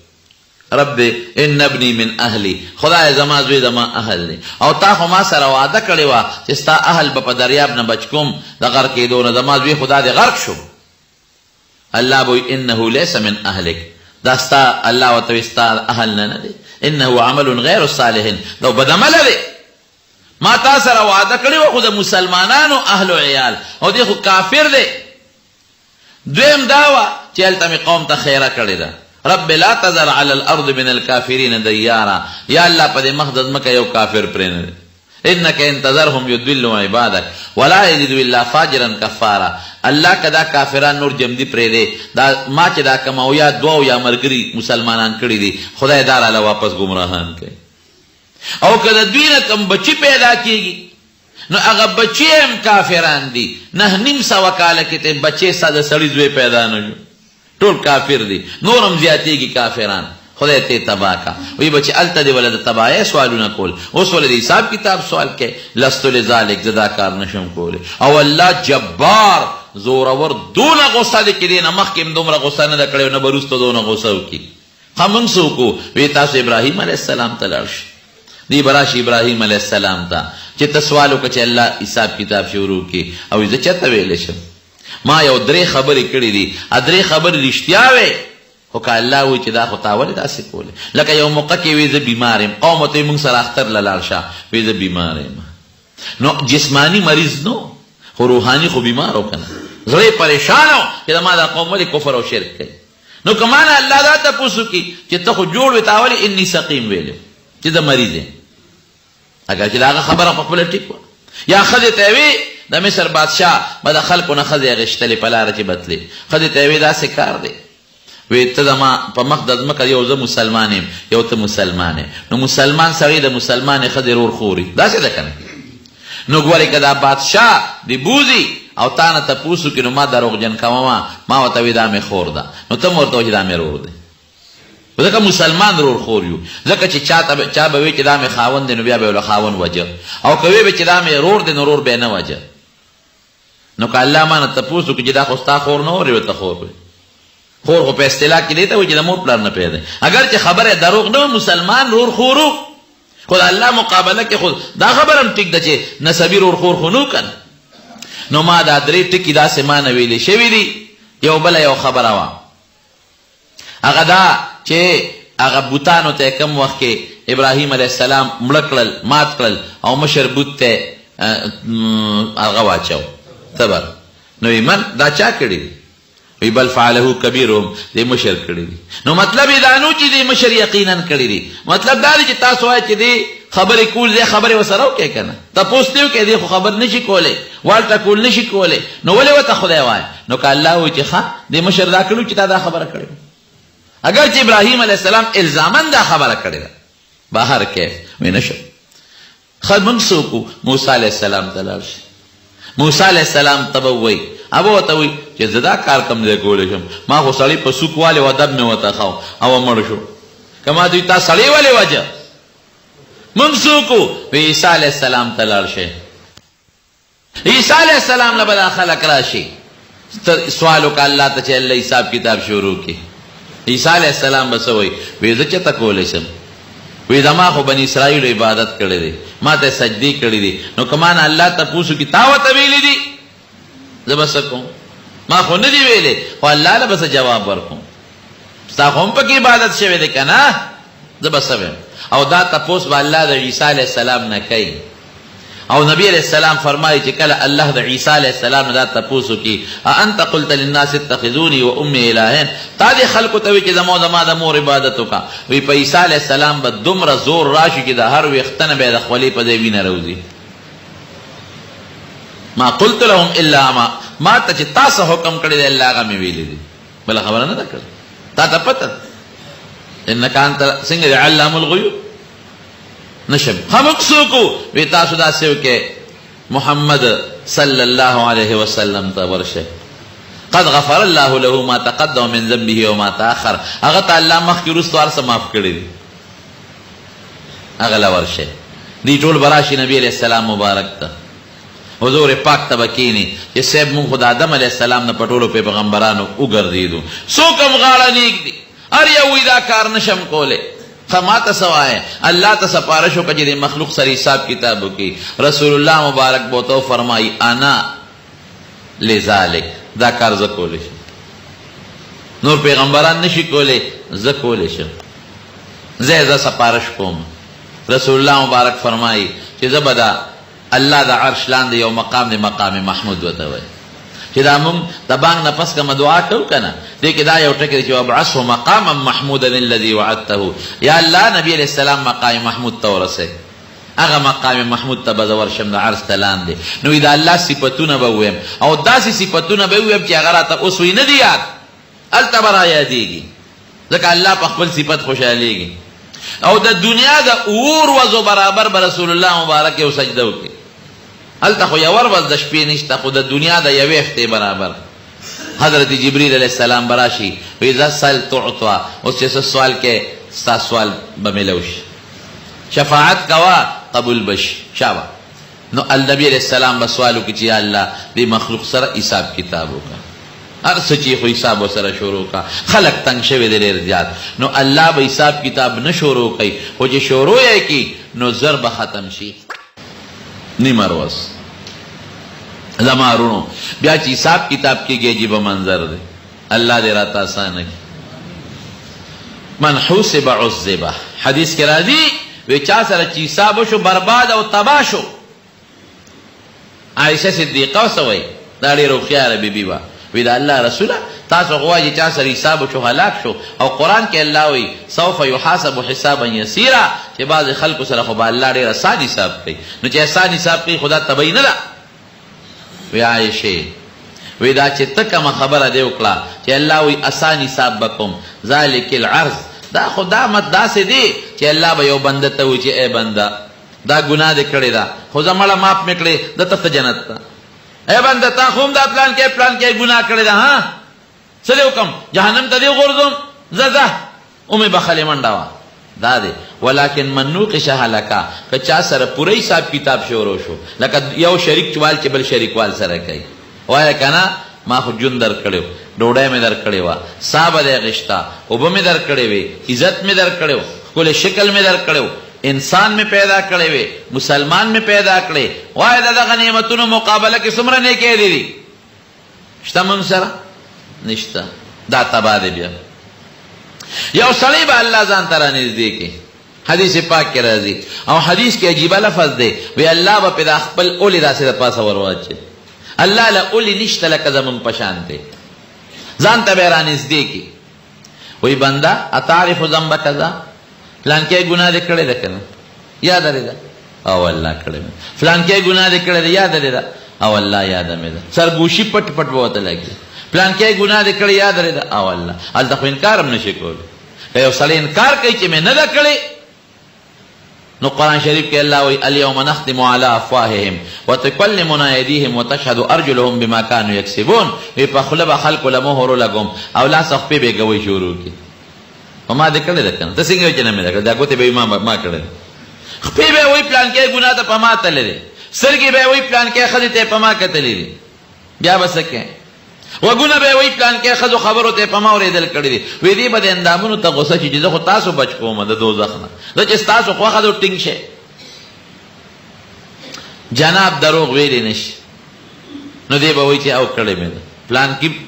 رب ان ابنی من اهلی، خدای زما زوی زما اهل دی او تا خو ما سره وعده کړی وه چې ستا اهل به په دریاب نه بچ کوم د غرق کېدو نه، زما زوی خدا دې غرق شو. الله به انه لیس من اهلک، دا ستا الله ورته وایي ستا اهل نه دی، انه عمل غیر صالح، دا بدعمله دی. ما تا سره وعده کړی وه خو د مسلمانانو اهل و عیال او دی خو کافر دی. دویم دا وه چې هلته مې قوم ته خیره کړې ده رب لا تذر على الارض من الكافرين ديارا، یا اللہ پدے مخدد مکہ یو کافر پرین انک انتظرهم يضلوا عبادك ولا يجدوا الا فاجرا كفارا. اللہ کدا کافران نور جمدی پرے دا ما چ دا کماو یا دعا یا مرگری مسلمانان کڑی دی خدای دار علی واپس گمراہان کے. او کدا دوینه کم بچی پیدا کیگی نو اگر بچی هم کافران دی نه نیم سوا کاله کې بچے ساده سړی زوی پیدا نه ټول کافر دی، نورم زیاتیږي کافران. خدای ته تباہ کا وی بچی الته دی ولدا تباہ سوالونه کول اوس ولدا حساب کتاب سوال کې لستو لذالک زدا کار نشم کوله. او الله جبار زورور دون غصه دې کړي نه مخکې دومره غصه نه کړي نه بروستو دون غصه وکي. هم سو کو وی تاسو ابراهیم علیه السلام تلارش دی براش ابراهیم علیه السلام تا چې تسوالو کې الله حساب کتاب شروع کی او زه چته ویل شم ما یو درې خبرې کړې دي ادرې خبرې رښتیا وې خو که الله وایي چې دا خو تا ولې داسې کولې. لکه یو موقع کې وی زه بیمار یم قوم ته موږ سره اختر له لاړ شه وی زه بیمار یم نو جسمانی مریض نو خو روحاني خو بیمار و کنه زړه پریشان و چې ما دا قوم ولې کفر او شرک کوي. نو که مانه الله دا تپوسو کی چې ته خو جوړ وې تا ولې انی سقیم ویلې چې زه مریض یم. اگر چې هغه خبره په خپله ټیک وه یا ښځې ته وی د مصر بادشاہ به د خلکو نه ښځې اغېشتلې په لاره کې بتلې ښځې ته یې وی داسې کار دی وی ته زما په مخ د ځمکه یو زه مسلمان یم یو ته مسلمان یې نو مسلمان سړی د مسلمانې ښځې رور خوري داسې ده که نه. نو ګورې که دا بادشاه د بوزي او تا نه تپوس وکړي نو ما دروغجن کومه ما ورته وی دا مې خور ده نو ته م ورته وایي چې دا مې رور دی ځکه مسلمان رور خور یو. ځکه چې چا به وی چې دا مې خاوند دی نو بیا به یې له خاوند وجه او که وی به چې دا مې رور دی نو رور به یې نه وجه. نو که الله ما نه تپوس وکړي چې دا خو ستا خور نه ور ورته خور وي خور خو په اصطلاح کې دی ته وایي چې د مور پلار نه پیدا اگر چې خبره دروغ نه مسلمان رور خورو خو د الله مقابله کې خود دا خبره هم ټیک ده چې نسبي رور خور خو نو کنه. نو ما دا درې ټکي داسې ما نه ویلې شوي دي. یو بله یو خبره وه هغه دا چې هغه بوتانو ته کم وخت کې ابراهیم علیه السلام مړه کړل مات کړل او مشر بوت ته هغه واچو صبر نو ایمان دا چا کړی وی بل فعله کبیرهم دې مشر کړی دي. نو مطلب دا نو چې دې مشر یقینا کړی دي مطلب دا چې تاسو وایي چې دې خبرې کول دې خبرې وسره وکړي کنه تاسو ته کې دې خو خبر نشي کولای والته کول نشي کولای نو ولې وته خدای وایي. نو که الله وایي چې ښه دې مشر دا کړو چې دا خبره کړی اگر چې ابراهیم علیه السلام الزامن دا خبره کړی ده بهر کې وی نشو خد منسوکو موسی علیه السلام تلار شي موسی علیہ السلام تبوی ابو توی چې زدا کار کم دی کولې شم ما خو سړی په سوق والے و ادب مې وته خاو او مړ شو کما دوی تا سړی والے وجه منسوکو عیسی علیہ السلام تلار شي عیسی علیہ السلام لبدا خلق راشي سوالو کا الله ته چې الله حساب کتاب شروع کی. عیسی علیہ السلام بسوي وی زه چته کولې شم وی زما خو بنی اسرائیل عبادت کړی دی ما ته سجدی کړی دی نو کمان الله ته پوسو کی تاوت ویلی دی زبس کوم ما خو نه دی ویلې خو الله له بس جواب ورکوم ستا خو په کې عبادت شوی دی کنه زبس او دا تپوس به الله د عیسی علیہ السلام نه کوي او نبی علیہ السلام فرمایي چې کله الله د عیسی علیہ السلام دا تپوسو کی انت قلت للناس اتخذوني وامي الهين تا دې خلکو ته وی چې زما د مور عبادت وکا وی په عیسی علیہ السلام به دومره زور راشي چې د هر وختنه به د خولي په ځای وینه روزي ما قلت لهم الا ما ته چې تاسو حکم کړی دی الله هغه مې ویلي دي، بل خبره نه ده کړې. تا ته پته انک انت څنګه علام الغیوب نشم خمق سوکو وی تاسو دا سیو کې محمد صلی الله علیه وسلم ته ورشه. قد غفر الله له ما تقدم من ذنبه وما تاخر، هغه ته الله مخکې وروسته هر څه معاف کړي دي، هغه له ورشه. دی ټول براشي نبی علیہ السلام مبارک ته، حضور پاک ته بکینی چې صاحب مونږ خدا آدم علیہ السلام نه پټولو پیغمبرانو وګرځیدو، څوک هم غاړه نیک دي، هر یو دا کار نشم کوله. خما ته سوائے اللہ ته سفارش وکړه چې مخلوق سره حساب کتاب وکړي. رسول الله مبارک بوته فرمایي انا لذالک، دا کار زه کولی شم، نور پیغمبران نشي کولی، زه کولی شم، زه سفارش کوم. رسول الله مبارک فرمایي چې زه به دا الله د عرش لاندې یو مقام دی، مقام محمود وته وایي چې دا مونږ د بانګ نه پس کومه دعا کوو که نه، دې کې دا یو ټکی دی چې وابعثه مقاما محمودا الذي وعدته، یا الله نبی علیہ السلام مقام محمود ته ورسئ، هغه مقام محمود ته به زه ورشم د عرش ته لاندې. نو د الله صفتونه به وویم او داسې صفتونه به وویم چې هغه راته اوس وی نه دي یاد، هلته به رایادېږي، ځکه الله په خپل صفت خوشحالېږي. او د دنیا د اور وزو برابر به رسول الله مبارک یو سجده وکړي. هلته خو یو ورځ د شپې نشته، خو د دنیا د یوې هفتې برابر. حضرت جبریل علیہ السلام براشي وی اذا سأل تعطى، اوس چې سوال کې ستا سوال به میلو شي، شفاعت کوا قبول بشي شابه. نو النبی علیہ السلام به سوال وکړي چې یا الله دې مخلوق سره حساب کتاب وکړه، هر څه چې خو حساب سره شروع کا، خلق تنگ شوی دی ډېر زیات. نو الله به حساب کتاب نه شروع کوي، خو چې شروع یې کړي نو زر به ختم شي نیمه ورځ. زما ورونو بیا چې حساب کتاب کېږي عجیب منظر دی، الله دې راته اسانه کړي. من حوسب عذبه، حدیث کې راځي وی چا سره چې حساب وشو برباد او تباه شو. عائشہ صدیقه وسوي دا ډېره هوښیاره بیبي وه، وی دا الله رسوله تاسو غواړئ چې چا سره حساب وشو هلاک شو، او قرآن کې الله وی سوف یحاسب حسابا یسیرا، چې بعض خلکو سره خو به الله ډېر آسان حساب کوي. نو چې آسان حساب کوي خدا تبعی نه ده. وی عائشې وی دا چې ته کومه خبره دې وکړه چې الله وی آسان حساب بکوم، ذلک العرض، دا خدا مت داسې دی چې الله به یو بنده ته وی چې ای بنده دا ګناه دې کړې ده، خو زه مړه معاف مې کړې دته ته جنت ته. ای بنده تا خو هم دا پلان کې ګناه کړې ده، ها څه دې وکړم جهنم ته دې وغورځوم، ځه اومې بخلې منډه وه. دا دی ولیکن من نوقش هلکه، که چا سره پوره حساب کتاب شروع شو، لکه یو شریک چوال چې بل شریکوال سره کوي، وایه که نه ما خو جون در کړی و، ډوډۍ مې در کړې وه، سا به دی غشته، اوبه مې در کړې وې، عزت مې در کړی و، ښکلی شکل مې در کړی و، انسان مې پیدا کړی وې، مسلمان مې پیدا کړی، وایه د دغه نعمتونو مقابله کې څومره نیکۍ دي شته موږ سره نشته. دا تباه دی. بیا یو سړی به الله ځان ته رانږدې کړي، حدیث پاک کې راځي، او حدیث کې عجیبه لفظ دی، وی الله به پې دا خپل اولی داسې د پاسه ور واچوي. الله له اولی نشته لکه زمونږ په شان دی، ځان ته به یې رانږدې کړي. وی بنده اتعرف ذنب کذا، فلانکې ګناه دې کړې ده که نه، یاد لرې ده؟ او الله کړې مې. فلانکې ګناه دې کړې ده، یاد لرې ده؟ او الله یاده مې ده. سرګوشي پټ پټ به ورته لګي، پلانکې ګناه دې کړې یاد لرې ده؟ او الله. هلته خو انکار هم نشي کولی. که یو سړی انکار کوي چې مې نه ده کړې، نو قرآن شریف کې الله وی الیوم نختم علی افواههم وتکلمنا ایدیهم وتشهد ارجلهم بما كانوا یکسبون. وی په خوله به خلکو له مهر ولګوم او لاس خپې به یې ګوی شروع کړي. په ما دې کړې ده که نه؟ ته څنګه وایې چې نه مې ده کړې؟ دا ګوتې به وي ما کړې ده، خپې به یې وایي پلانکې ګناه ته په ما تللی دی، سترګې به یې وایي پلانکې ښځې ته یې په ما کتلی دي، بیا به څه کوې؟ وګونه به یې وایي پلانکې ښځو خبرو ته یې په ما اورېدل کړي دي. وی دې به د اندامونو ته غوسه شي چې زه خو تاسو بچ کوم د دوزخ نه، زه چې ستاسو خوښه ده ټینګ شئ. جناب دروغ ویلی نشي. نو دې به وایي چې او کړې مې ده،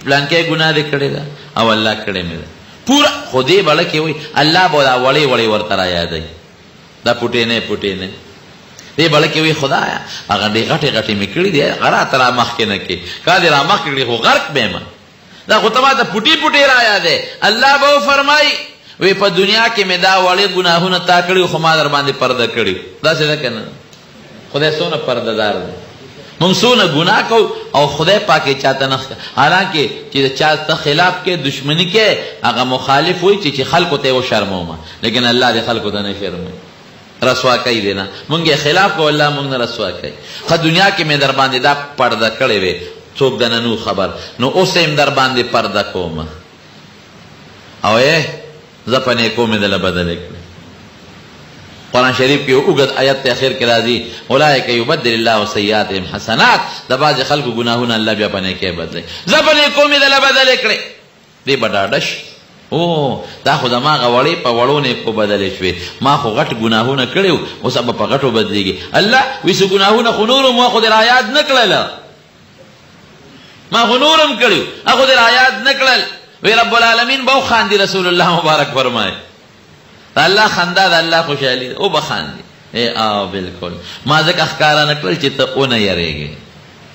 پلانکې ګناه دې کړې ده او الله کړې مې ده پورا. خو دې بله کې وایي الله به دا وړې وړې ورته را یادوي، دا پوټینې دې بله کې وایي خدایا هغه ډېر غټې غټې مې کړي دي، هغه راته را مخکې نه کړي، کا دې را مخکې کړي خو غرق به یم، دا خو ته ما ته پوټې را یادې. الله به وفرمایي وی په دنیا کې مې دا وړې ګناهونه تا کړي خو ما در باندې پرده کړي. داسې ده که نه؟ خدای څونه پرده دار دی. مونږ سونه ګناه کو او خدای پاکه چاته نه، حالانکه چې چاته خلاف کې دشمنی کې هغه مخالف وي چې خلکو ته و شرمومه، لیکن الله دې خلکو ته نه شرموي، رسوا کوي دینا مونږه خلاف کو الله مونږ نه رسوا کوي. خو دنیا کې مې در باندې دا پرده کړې وي څوک دنه نو خبر، نو اوس هم در باندې پرده کوم او زپنه کوم دل بدل کړ. قرآن شریف کی اوگد آیت اخیر کے راضی اولئک یبدل اللہ سیئاتهم حسنات، دا بعض خلق گناہون اللہ بیا پنے کے بدلے زپنے کومی دل بدلے کرے دی بڑاڑش او دا خود ما غوڑی پا وڑونے کو بدلے شوے ما خو غٹ گناہون کڑیو او سب پا غٹو بدلے گی اللہ ویسو گناہون خنورم ما خود رایات نکللا ما خنورم کڑیو خود رایات نکلل وی رب العالمین باو خاندی رسول اللہ مبارک فرمائے اللہ خندا دا اللہ خوشحالی او بخاندی اے آو بالکل ما ذکر اخکارا نکل چی تا او نیرے گے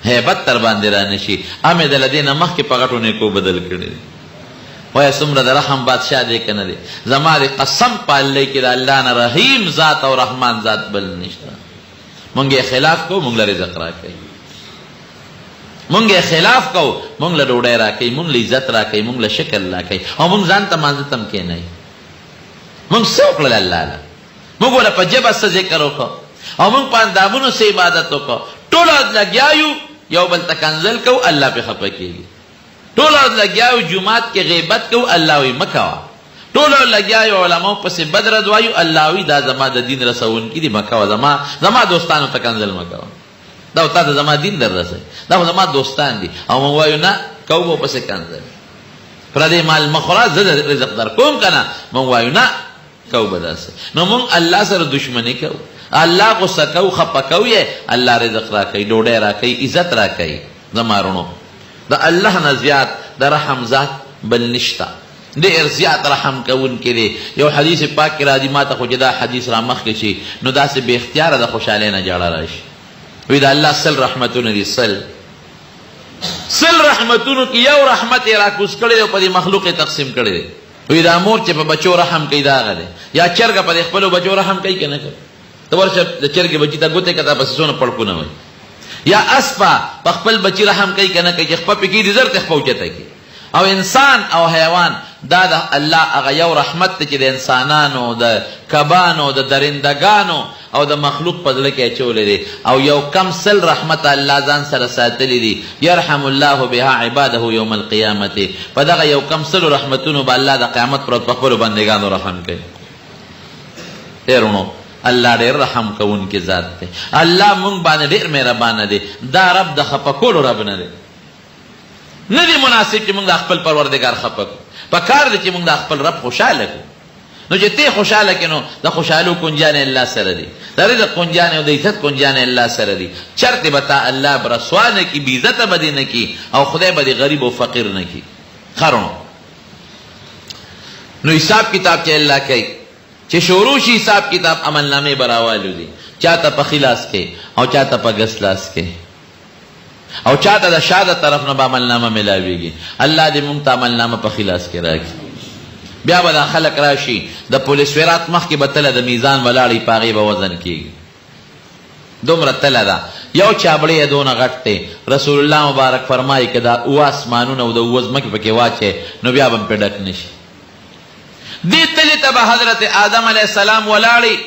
حیبت تر باندی را نشی آمی دل دین مخ کی پغٹونے کو بدل کردی وی سمر دا رحم بادشاہ دے کنا دے زمان قسم پال لے کی دا اللہ نا رحیم ذات اور رحمان ذات بل نشتا منگے خلاف کو منگل رزق را کئی منگے خلاف کو منگل روڑے را کئی منگل عزت را کئی منگل شکل را کئی اور منگ زانتا مانزتم کے نہیں منگ سوکل اللہ لا منگو لپا جب اس ذکرو کو اور منگ پاندامونو سے عبادتو کو ٹولا لگیایو یو بل تکنزل کو اللہ پہ خفا کیگی ٹولا لگیایو جماعت کے غیبت کو اللہ وی مکوا ٹولا لگیایو علماء پس بدر دوایو اللہ وی دا زما دا دین رسون کی دی مکوا زما دوستانو تکنزل مکوا دا تا دا زما دین در رسے دا زما دوستان دی او منگوایو نا کوبو پس کنزل پردے مال مخورا زد رزق در کوم کنا منگوایو نا کو بداسه نو مونږ الله سره دشمنی کو الله غصه کو خپه کو یې الله رزق را کوي ډوډۍ را کوي عزت را کوي زمارونو د الله نه زیات د رحم ذات بل نشتا ډېر زیات رحم کوون کې دی. یو حدیث پاک کې راځي ما ته خو دا حدیث را مخ کې شي نو داسې بے اختیار د خوشاله نه جړه راشي وی دا الله سل رحمتونه دي سل رحمتونو کې یو رحمت را کوس کړي او په مخلوق تقسیم کړي وی دا مور چې په بچو رحم کوي دا غره یا چرګ په خپل بچو رحم کوي کنه ته ورشه د چرګ بچی ته ګوته کته پس سونه پړکونه وي یا اسپا په خپل بچی رحم کوي کنه چې خپل پکې دي زرت خپوچته کی او انسان او حیوان دا د الله هغه یو رحمت چې د انسانانو د کبانو د درندگانو او د مخلوق په ځل کې چولې دي او یو کم سل رحمت الله ځان سره ساتلې دي يرحم الله بها عباده يوم القيامه په دغه یو کم سل رحمتونو به الله د قیامت پر خپل بندگانو رحم کوي. هرونو الله ډېر رحم کوونکی ذات دی. الله مونږ باندې ډېر مهربان دی. دا رب د خپکولو رب نه دی. نه دی مناسب چې مونږ د خپل پروردگار خپکو په کار دی چې مونږ د خپل رب خوشاله کو نو چې ته خوشاله کینو د خوشالو کنجان الله سره دی د رزق کنجان او د عزت کنجان الله سره دی چرته بتا الله برسوانه کی بی عزت بدینه کی او خدای به غریب او فقیر نه کی خرونو نو حساب کتاب چې الله کوي چې شروع شي حساب کتاب عمل نامه براوالو دي چاته په خلاص کې او چاته په غسلاس کې او چاته د شاده طرف نه عمل نامه ملاويږي الله دې مونږ ته عمل نامه په خلاص کې راکړي بیا به دا خلق راشي د پولیس ورات مخ کې بتله د میزان ولاړی پاغي به وزن کېږي دومره تله ده یو چابړی دونه غټ دی رسول الله مبارک فرمایي که دا او اسمانونه او د اوه ځمکې پکې واچې نو بیا به پې ډک نشي دې تلې ته به حضرت آدم علیه السلام ولاړی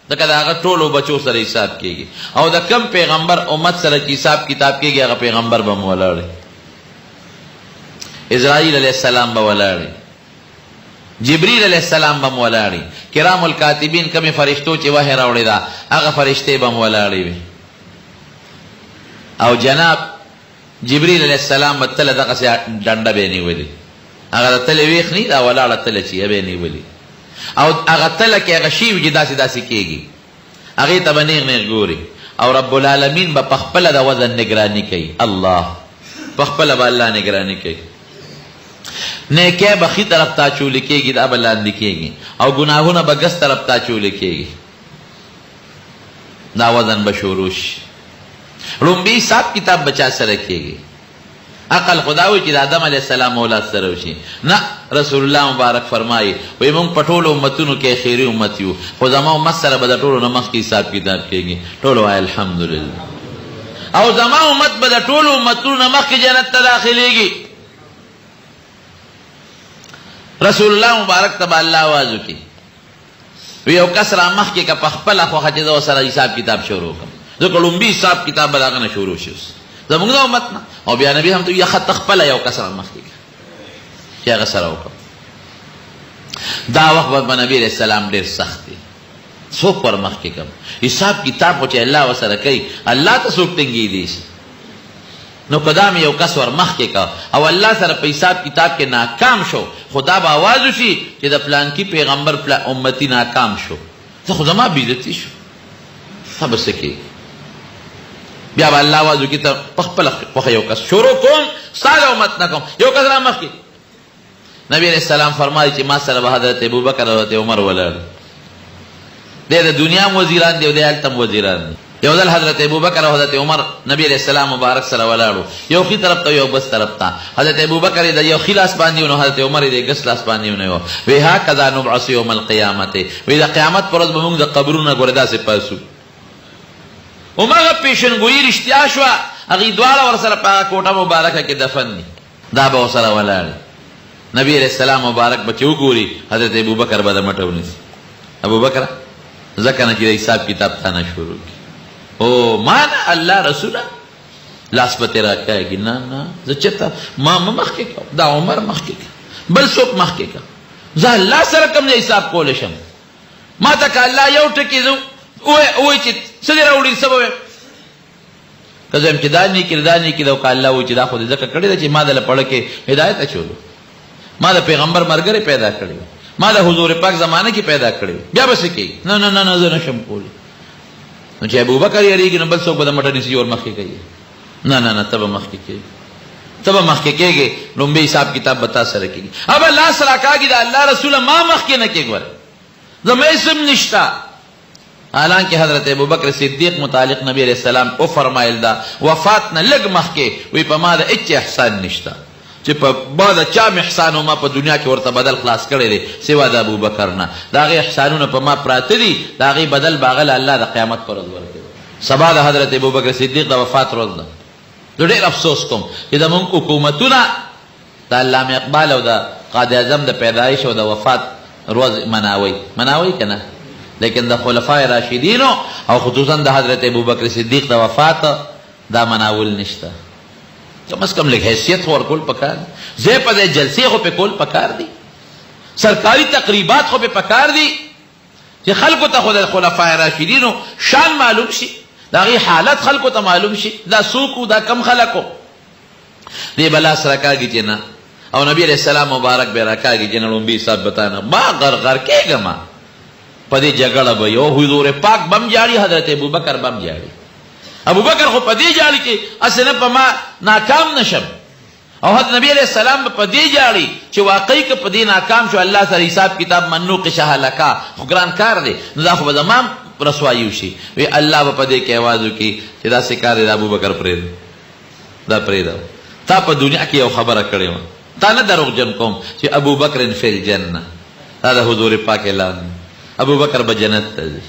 دکه د هغه ټولو بچو سره حساب کېږي او د کم پیغمبر امت سره چې حساب کتاب کېږي هغه پیغمبر به م ولاړی اسرائیل علیه السلام به ولاړی جبریل علیہ السلام بم ولاړی کرام الکاتبین کمی فرشتو چې وحی راوړی دا هغه فرشته بم ولاړی وي او جناب جبریل علیہ السلام متل دغه سي ډنډه به نیولې هغه تل ویخ نی دا ولاړه تل چې به نیولې او هغه تل کې هغه شی وجدا داسې داسې کېږي هغه ته باندې نه ګوري او رب العالمین به خپل د وزن نگرانی کوي الله خپل به الله نگرانی کوي نیکه بخی طرف تا چول کېږي دا بلاندې کېږي او ګناهونه به ګس طرف تا چول کېږي دا وزن به شروع شي لومبي حساب کتاب بچا سره کېږي عقل خداوي چې د آدم علیه السلام اولاد سره وشي نه رسول الله مبارک فرمایي وایي موږ په ټولو امتونو کې خیري امت یو خو زما امت سره به د ټولو نه مخکې حساب کتاب کېږي ټولو وایي الحمدلله او زما امت به د ټولو امتونو مخکې جنت ته داخلېږي. رسول الله مبارک ته به الله آواز وکړي، وی یو کس را مخکې که په خپله خوښه چې زه ورسره حساب کتاب شروع کړم، ځکه لومبي حساب کتاب به د هغه نه شروع شي زمونږ د امت نه. او بیا نبي هم ته یا خط خپله یو کس را مخکې کړه چې هغه سره وکړم. دا وخت به نبي علیه السلام ډېر سخت دی، څوک ور مخکې کړم؟ حساب کتاب خو چې الله ورسره کوي، الله ته څوک ټینګېدی شي؟ نو که دا مې یو کس ور مخکې کړه او الله سره په حساب کتاب کې ناکام شو، خدا به آواز وشي چې د پلانکي پیغمبر امتي ناکام شو، زه خو زما بېعزتي شو، ته به څه کوې؟ بیا به الله آواز وکړي ته په خپله خوښه یو کس شروع کوم، ستا د امت نه کوم، یو کس را مخکې. نبی علیہ السلام فرمایي چې ما سره به حضرت ابوبکر او حضرت عمر ولاړ، دی د دنیا هم وزیران دی او دی هلته هم وزیران دی. یو ځل حضرت ابوبکر او حضرت عمر نبی علیہ السلام مبارک سره ولاړو، یو ښي طرف ته یو بس طرف ته. حضرت ابوبکر یې د یو ښي لاس باندې ونیو، حضرت عمر یې د ګس لاس باندې ونیو. وی هکذا نبعث یوم القیامت، وی د قیامت پر ورځ به موږ د قبرونه ګورې داسې پاسو. هماغه پیشنګویي رښتیا شوه، هغې دواړه ورسره په هغه کوټه مبارکه کې دفن دي، دا به ورسره ولاړ. نبی علیہ السلام مبارک به چې وګوري حضرت ابوبکر به د مټه ونیسي، ابوبکر ځکه نه چې د حساب کتاب تا نه شروع کړي. او ما نه الله رسوله لاس به تې راکاږي، نه نه زه چېرته ما مخکې کړم، دا عمر مخکې کړه، بل څوک مخکې کړه، زه الله سره کوم نه حساب کولی شم؟ ما ته که الله یو ټکي زه ووایي چې څه دې راوړي څه به وایم؟ که زه یم چې دا نیکي دا نیکي ده، او که الله وایي چې دا خو دې ځکه کړې ده چې ما دله پړه کې هدایت اچولو، ما د پیغمبر ملګری پیدا کړی، ما د حضور پاک زمانه کې پیدا کړی، بیا به څه کوي؟ نه نه نه نه زه نشم کولی. نو چې ابوبکر یریږي نو بل څوک به د مټه نیسي ور مخکې کوي، نه نه نه ته به مخکې کېږي، ته به مخکې کېږې، لومبی حساب کتاب به تا سره کېږي. اب لاس راکاږي د الله رسوله ما مخکې نه کېږ، ور زما اسم نشته. حالانکه حضرت ابوبکر صدیق متعلق نبی علیہ السلام او فرمایل دا وفات نه لږ مخکې، وی په ما د هېڅ احسان نشته چې په ما د چا احسان ما په دنیا کې ورته بدل خلاص کړی دی سوا د ابوبکر نه. د هغې احسانونه په ما پراته دي، د هغې بدل به هغه له الله د قیامت په ورځ ورکوي. سبا د حضرت ابوبکر صدیق د وفات ورځ ده. زه ډېر افسوس کوم چې زموږ حکومتونه د علامه اقبال او د قائد اعظم د پیدایش او د وفات ورځ مناوي که نه، لیکن د خلفای راشدینو او خصوصا د حضرت ابوبکر صدیق د وفات دا مناول نشته. کم از کم لږ حیثیت خو ورکول پکار دي، ځای په ځای جلسې خو پې کول پکار دي، سرکاري تقریبات خو پې پکار دي چې خلکو ته خو د خلفای راشدینو شان معلوم شي، د هغې حالت خلکو ته معلوم شي، دا څوک و دا کم خلک و. دې به لاس راکاږي چې نه، او نبی علیہ السلام مبارک به راکاږي چې نه لومبي حساب بتانه ما غرغر کېږم په دې جګړه به یو حضور پاک بم جاړي، حضرت ابوبکر بم جاړي. ابوبکر خو په دې جاړي چې اصلا په ما ناکام نشم، او حضرت نبی علیہ السلام په دې جاړي چې واقعي که په دې ناکام شو الله سره حساب کتاب منو قشه هلکا، خو ګران کار دی، نو دا خو به زما رسوایي وشي. وی الله به په دې کې آواز وکړي چې داسې کار دی د ابوبکر پرېږده، دا پرېږده، تا په دنیا کې یو خبره کړې وه، تا نه دروغجن کوم چې ابوبکر فی الجنه، دا د حضور پاک اعلان، ابوبکر به جنت ته ځي.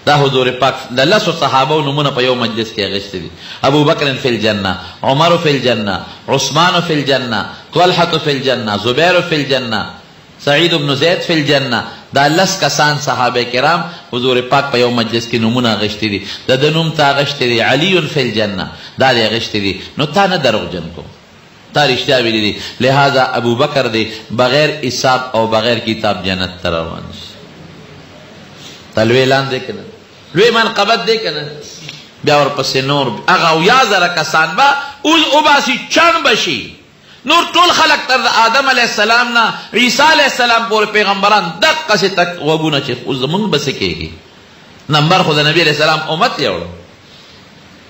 دا حضور پاک د لسو صحابو نمونه په یو مجلس کې اخیستي دي. ابوبکر فی الجنه، عمر فی الجنه، عثمان فی الجنه، طلحه فی الجنه، زبیر فی الجنه، سعید بن زید فی الجنه. دا لس کسان صحابه کرام حضور پاک په یو مجلس کې نمونه اخیستي دي، د ده نوم ته اخیستی دی علی فی الجنه، دا دې اخیستی دي. نو تا نه دروغجن کوم، تا رښتیا ویلي دي، لہذا ابوبکر دی بغیر حساب او بغیر کتاب جنت ته روان شي. تا لوی اعلان دی که نه، لوی منقبت دی که نه؟ بیا ورپسې نور هغه اویا زره کسان به وباسي، چڼ به شي، نور ټول خلق تر د آدم علیه السلام نه عیسی علیه السلام پورې پیغمبران دقسې تک غوږونه چې اوس زمونږ به څه کېږي؟ نمبر خو د نبي علیه السلام امت یوړو،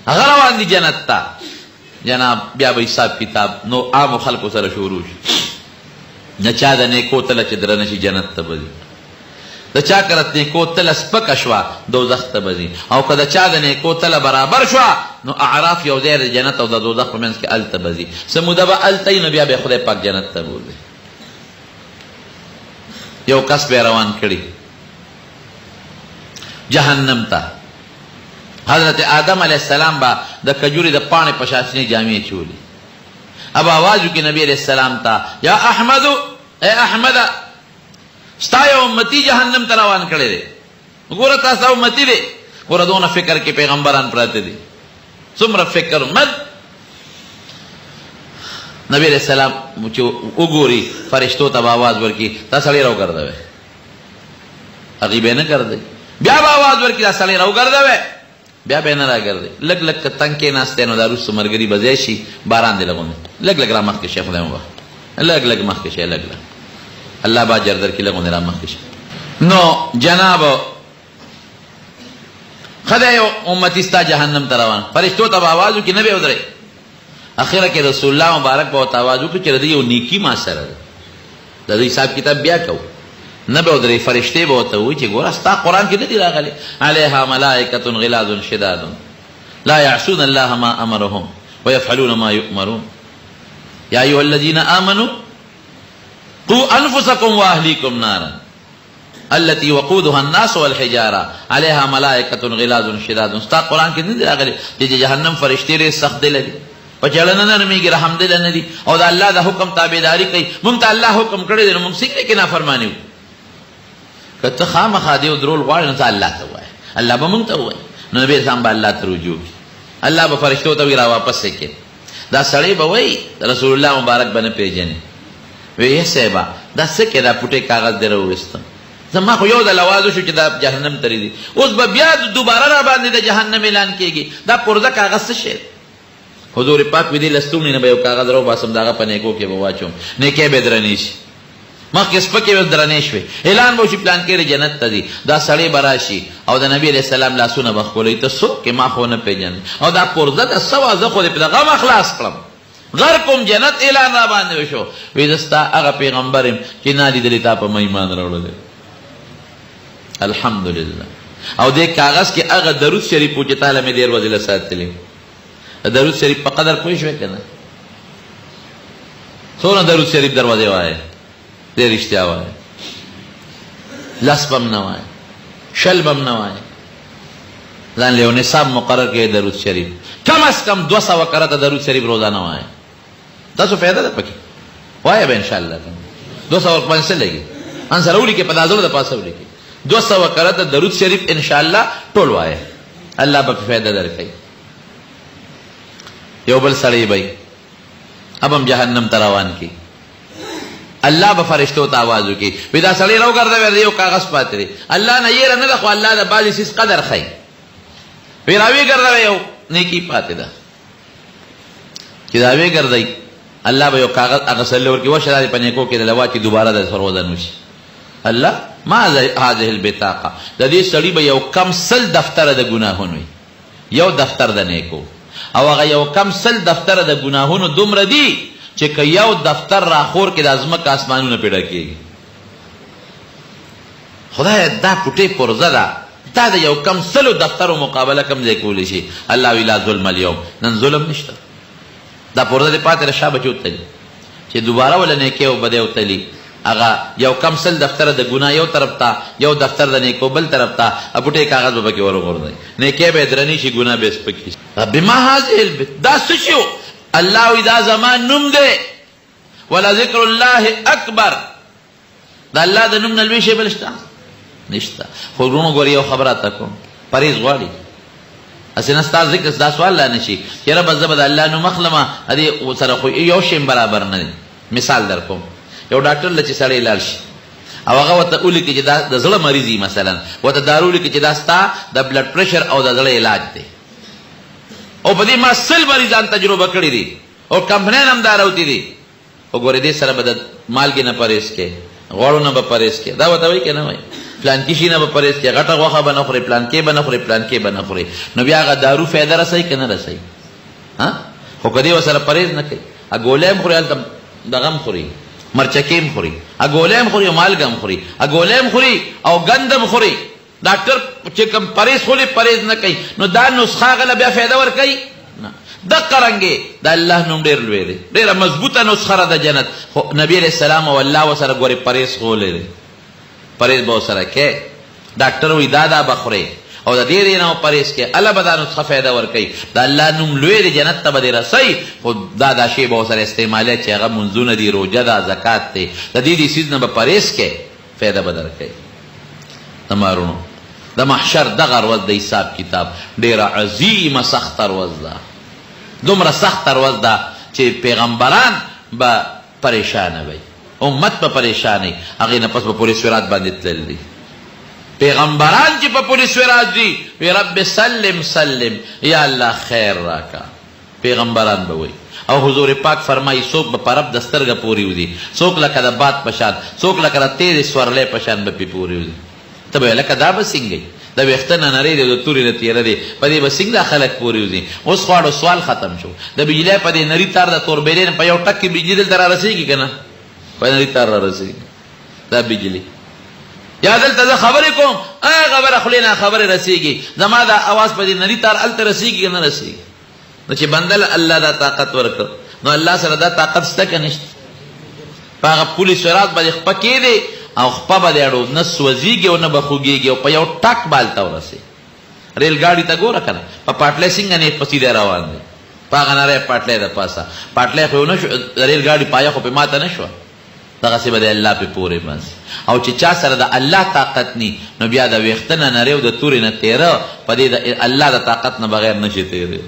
هغه روان دي جنت ته. جناب بیا به حساب کتاب نو عامو خلکو سره شروع شي، د چا د نیکو تله چې درنه شي جنت ته به ځي، د چا کرت نیکو تله سپکه شوه دوزخ ته به ځي، او که د چا د نیکو تله برابر شوه نو اعراف یو ځای د جنت او د دوزخ په منځ کې هلته به ځي، څه موده به هلته وي، نو بیا به خدای پاک جنت ته بولي. یو کس به روان کړي جهنم ته، حضرت آدم علیہ السلام با د کجوری د پانے پشاسنی جامعی چولی. اب آوازو کی نبی علیہ السلام تا یا احمدو اے احمد ستایو امتی جہنم تروان کڑے دے گورا تاسا امتی دے گورا دون فکر کے پیغمبران پراتے دے سمر فکر مد. نبی علیہ السلام اگوری فرشتو تب آواز ورکی تا سڑی رو کر دوے عقیبے نہ کر دے بیا با آواز ورکی تا سڑی رو کر دوے بیا بے نہ را کر دے لگ لگ تنگ کے ناستے نو دارو سمرگری بزیشی باران دے لگوں لگ لگ را مخ کے شیخ دے لگ لگ مخ کے شیخ لگ لگ اللہ با جردر کی لگوں دے را مخ کے شیخ نو جناب خدای امتی ستا جہنم تروان فرشتو تب آوازو کی نبی ادرے اخیرہ کہ رسول اللہ مبارک بہت آوازو کی چردی یو نیکی ما سر دا دی صاحب کتاب بیا کہو نبی ادرے فرشتے بہت ہوئی چی گورا ستا قرآن کی ندی راگلے علیہا ملائکت غلاظ شداد لا يعصون اللہ ما امرهم ويفعلون ما يؤمرون یا ایوہ الذین آمنوا قوا انفسکم واہلیکم نارا التي وقودها الناس والحجارة عليها ملائكة غلاظ شداد. ستا قرآن کی ندی راگلے جی جہنم فرشتے رے سخت دے لگے پچھلنا نرمی کی رحم دل ندی او دا اللہ دا حکم تابیداری کئی منتا اللہ حکم کردے نو منگ سکنے کی نافرمانی ہو کہ خام خادی و درول غوار نتا اللہ تا ہوا ہے اللہ با منگتا ہوا ہے نو نبی اسلام با اللہ تا رجوع کی اللہ با فرشتو تا ویرا واپس سکے دا سڑے با وی رسول اللہ مبارک بنا پیجنے وی یہ سیبا دا سکے دا پوٹے کاغذ دے رو استا زمان خو یو دا لوازو شو چی دا جہنم تری دی اس با بیاد دوبارہ را باندی دا جہنم اعلان کیے گی دا پرزا کاغذ سے شیر حضور پاک ویدی لستونی نبا یو کاغذ رو باسم داغا پا نیکو کے بواچوم نیکے بے درنیش مخ کس پکی بے درنیش وی اعلان بوشی پلان کے جنت تا دی دا سڑے براشی او دا نبی علیہ السلام لاسونا بخولی تا سو کہ ما خون پی جن او دا پرزا دا سوازا خود پی دا غم اخلاص کرم غرکم جنت اعلان را باندے وشو ویدستا اغا پیغمبرم چی نالی دلی تا پا ایمان روڑو دے الحمدللہ او دے کاغذ کی اغا درود شریف پوچھتا ہے میں دیر وزیل ساتھ تلیم درود شریف پا قدر کوئی شوئے کنا سونا درود شریف دروازے وائے دیر اشتیا وائے لس بم نوائے شل بم نوائے لان لیو نصاب مقرر کے درود شریف کم از کم 200 وقرات درود شریف روزانہ وائے تاسو فیدہ دا پکی وائے بے انشاءاللہ 200 وقت پانچ سے لگی انسا رولی کے پدازول دا پاس رولی کے 200 وقرات درود شریف انشاءاللہ ٹول وائے اللہ با فیدہ در کئی یو بل سڑی بھائی اب ہم جہنم تروان کی اللہ بفرشتو تا آوازو کی ویدہ سڑی رو کر دے یو کاغذ پاتے دے اللہ نا یہ رنے دخو اللہ دا بالی سیس قدر خی ویراوی کر دے یو نیکی پاتے دا کداوی کر دے اللہ با یو کاغذ اغسلور کی وشدہ دے پنیکو کی دلوا چی دوبارہ دا سروزہ نوشی اللہ ما هذه البطاقه دا دې سړی به یو کم سل دفتر د ګناهونو یو دفتر د نیکو او هغه یو کم سل دفتر د ګناهونو دومره دی چې که یو دفتر راخور کې د ازمک آسمانونه پیدا کېږي خدای دا پټې پرزه ده دا د یو کم سلو دفترو مقابله کم ځای کولی شي الله وی لا ظلم اليوم نن ظلم نشته دا پرزه دې پاتې رشا بچو تلی چې دوباره ولا نیکي او بده او تلی اگا یو کم سل دفتر د گناہ یو طرف تا یو دفتر د نیکو بل طرف تا اپٹے کاغذ بکی ورو غردائی نیکے بے درنی شی گناہ بے سپکی بما حاضر البت دا سشیو اللہ دا زمان نم دے ولا ذکر اللہ اکبر دا اللہ دا نم نلوی شی بلشتا نشتا خورونو گوری یو خبراتا کن پریز غواری اسی نستا ذکر دا سوال لانشی کہ رب الزبد اللہ نم اخلما ادھی سرخو یو شیم برابر ندی مثال در کن یو ډاکټر لچ سړی لاړ شي او هغه وته اولی کې چې دا د زړه مریضي مثلا وته دارو لیکي چې دا ستا د بلډ پریشر او د زړه علاج دی او په دې ما سل مریضان تجربه کړی دي او کمپنیان هم دا راوتی دي وګوره دې سره به د مالګې نه پرهیز کې غوړو نه به پرهیز کې دا وته وایي که نه وایي پلان کې شي نه به پرهیز کې غټه غوښه به نه خورې پلان کې به نه خورې پلان کې به نه خورې نو بیا هغه دارو فایده رسوي که نه رسوي خو که دې ورسره پرهیز نه کوي ګولۍ هم خوري هلته دغه هم خوري مرچکیم خوری اگولیم خوری مالگم خوری اگولیم خوری او گندم خوری ڈاکٹر چکم پریز خوری پریز نہ کئی نو دا نسخہ غلا بیا فیدہ ور کئی دق کرنگے دا اللہ نم دیر لوے دے دیر مضبوطا نسخہ را دا جنت نبی علیہ السلام و اللہ و سر گوری پریز خولے دے پریز بہت سر کہ ڈاکٹر وی دادا بخورے او د دې نه پرهیز کې الله به دا نسخه فایده ورکوي د الله نوم لوی دی جنت ته به دې رسوي خو دا شی به ورسره استعمالوي چې هغه منځونه دي روژه ده زکات دی د دې څیز نه به پرهیز کې فایده به درکوي تمارونو د محشر دغه ورځ د حساب کتاب ډېره عظیمه سخته ورځ ده دومره سخته ورځ ده چې پیغمبران به پریشانه وي امت به پریشانه هغې نه پس به پولیس ورات باندې تلل دي پیغمبران چې په پولیس ورات دي وی رب سلم سلم یا الله خیر راکا پیغمبران به وي او حضور پاک فرمایي څوک به په رب د سترګه پورې وځي څوک لکه د باد په شان څوک لکه د تیزې سورلۍ په شان به پې پورې وځي ته به لکه دا به څنګه د ویښته نه نری دی د تورې نه تیره دی په دې به څنګه خلک پورې وځي اوس خواړو سوال ختم شو د بجلۍ په دې نري تار د توربیلې نه په یو ټک کې بجلي دلته را رسېږي که نه په نري تار را رسېږي دا بجلي یا دلته زه خبرې کوم خبره خولې نه خبرې رسېږي زما دا اواز په دې نري تار هلته رسېږي که نه رسېږي نو چې بنده له الله دا طاقت ورکړ نو الله سره دا طاقت شته که نشته په هغه پل صراط باندې خپه کېدې او خپه به دی اړو نه سوځېږي او نه به خوږېږي او په یو ټک به هلته ورسې ریل ګاډي ته ګوره که نه په پاټلی څنګه نیټ په سیده روان دی په هغه نری پاټلی د پاسه پاټلی خو نه شو د ریل ګاډي پایه خو پې ماته نه شوه دغسې به د الله پې پورې باسي او چې چا سره د الله طاقت نی نو بیا د ویښته نه نری او د تورې نه تیره په دې د الله د طاقت نه بغیر نشي تیرېدی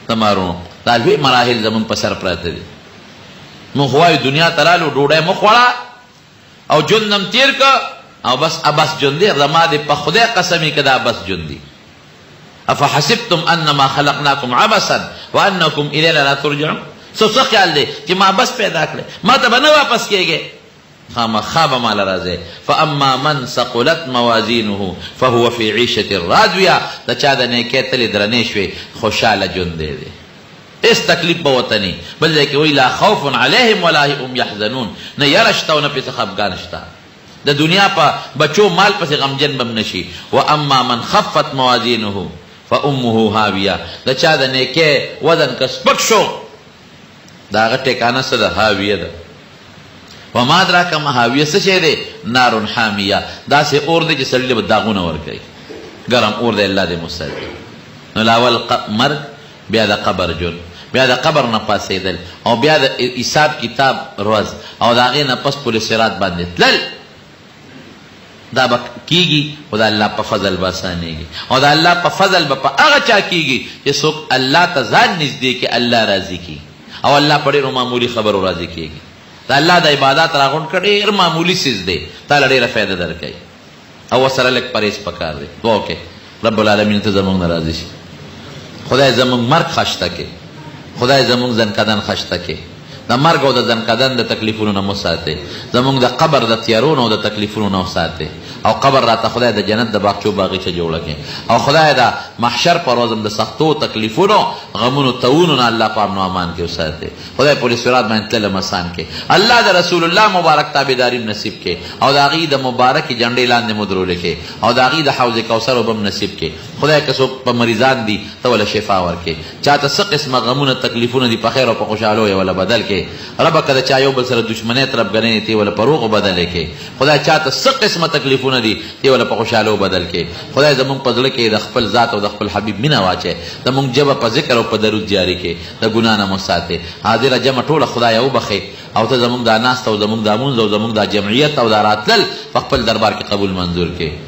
تمارونو دا لوی مراحل زمونږ په سر پراته دي موږ وایو دنیا ته رالو ډوډۍ مه خوړه او جندم تیر که او بس ابس جندی زما دې په خدای قسمی که دا بس جندی افحسبتم انما خلقناکم عبثا وانکم الینا لا ترجعون څه خیال دی چې ما بس پیدا کړی ما ته به نه واپس کېږې خامخا به ماله راځې فاما من ثقلت موازینه فهو فی عیشة راضیه د چا د نیکۍ تلې درنې شوې خوشحاله ژوند دی اس تکلیف به ورته نی بل ځای کې وایي لا خوف علیهم ولا هم یحزنون نه یره شته او نه پسې خفګان شته د دنیا په بچو مال پسې غمجن به م نشي واما من خفت موازینه فامه هاویه د چا د نیکۍ وزن که سپک شو د هغه ټیکانه څه ده هاویه ده وما ادراک ما هاویه څه شی دی نار حامیه داسې اور دی چې سړي به داغونه ورکوي ګرم اور دی الله دې مستعد نو لاول مرګ بیا د قبر جون بیا د قبر نه پاسېدل او بیا د حساب کتاب ورځ او د هغې نه پس پل صراط باندې تلل دا به کېږي خو د الله په فضل به اسانېږي او د الله په فضل به په هغه چا کېږي چې څوک الله ته ځان نږدې کړي الله راضي کړي او الله په ډېرو معمولي خبرو راضي کېږي د الله د عبادات راغونډ کړه ډېر معمولي څیز دی تا له ډېره فایده درکوي او ورسره لږ پرهیز پکار دی دعا وکړئ رب العالمین ته زموږ نه راضي شي خدای زموږ مرګ خشته کې خدای زموږ زنکدن خشته کې د مرګ او د زنکدن د تکلیفونو نه مو ساتئ زموږ د قبر د تیارونو او د تکلیفونو نه وساتئ او قبر راته خدای د جنت د باغچو باغیچه جوړه کړي او خدای د محشر پر ورځ د سختو تکلیفونو غمونو تاونو نه الله په امن و امان کې وساتئ خدای پل صراط باندې تلل آسان کړي الله د رسول الله مبارک تابعداري نصیب کړي او د هغې د مبارکې جنډې لاندې مدرولې کړي او د هغې د حوض کوثر اوبه هم نصیب کړي خدای که څوک په مریضان دي ته وله شفا ورکړي چاته څه قسمه غمونه تکلیفونه دي په خیر او په خوشحالو یې وله بدل کړي ربه که د چا یو بل سره دشمنۍ طرفګنۍ تی وله په روغو بدلې کړي خدای چاته څه قسمه تکلیفونه دي تی وله په خوشحالو بدل کړي خدای زمونږ په زړه کې د خپل ذات او د خپل حبیب مینه واچوي زمونږ ژبه په ذکر او په درود جاري کړي د ګناه نه مو ساتې حاضره جمع ټوله خدای وبخې او ته زمونږ دا ناست او زمونږ دا مونځ او زمونږ دا جمعیت او دا راتلل په خپل دربار کې قبول منظور کړي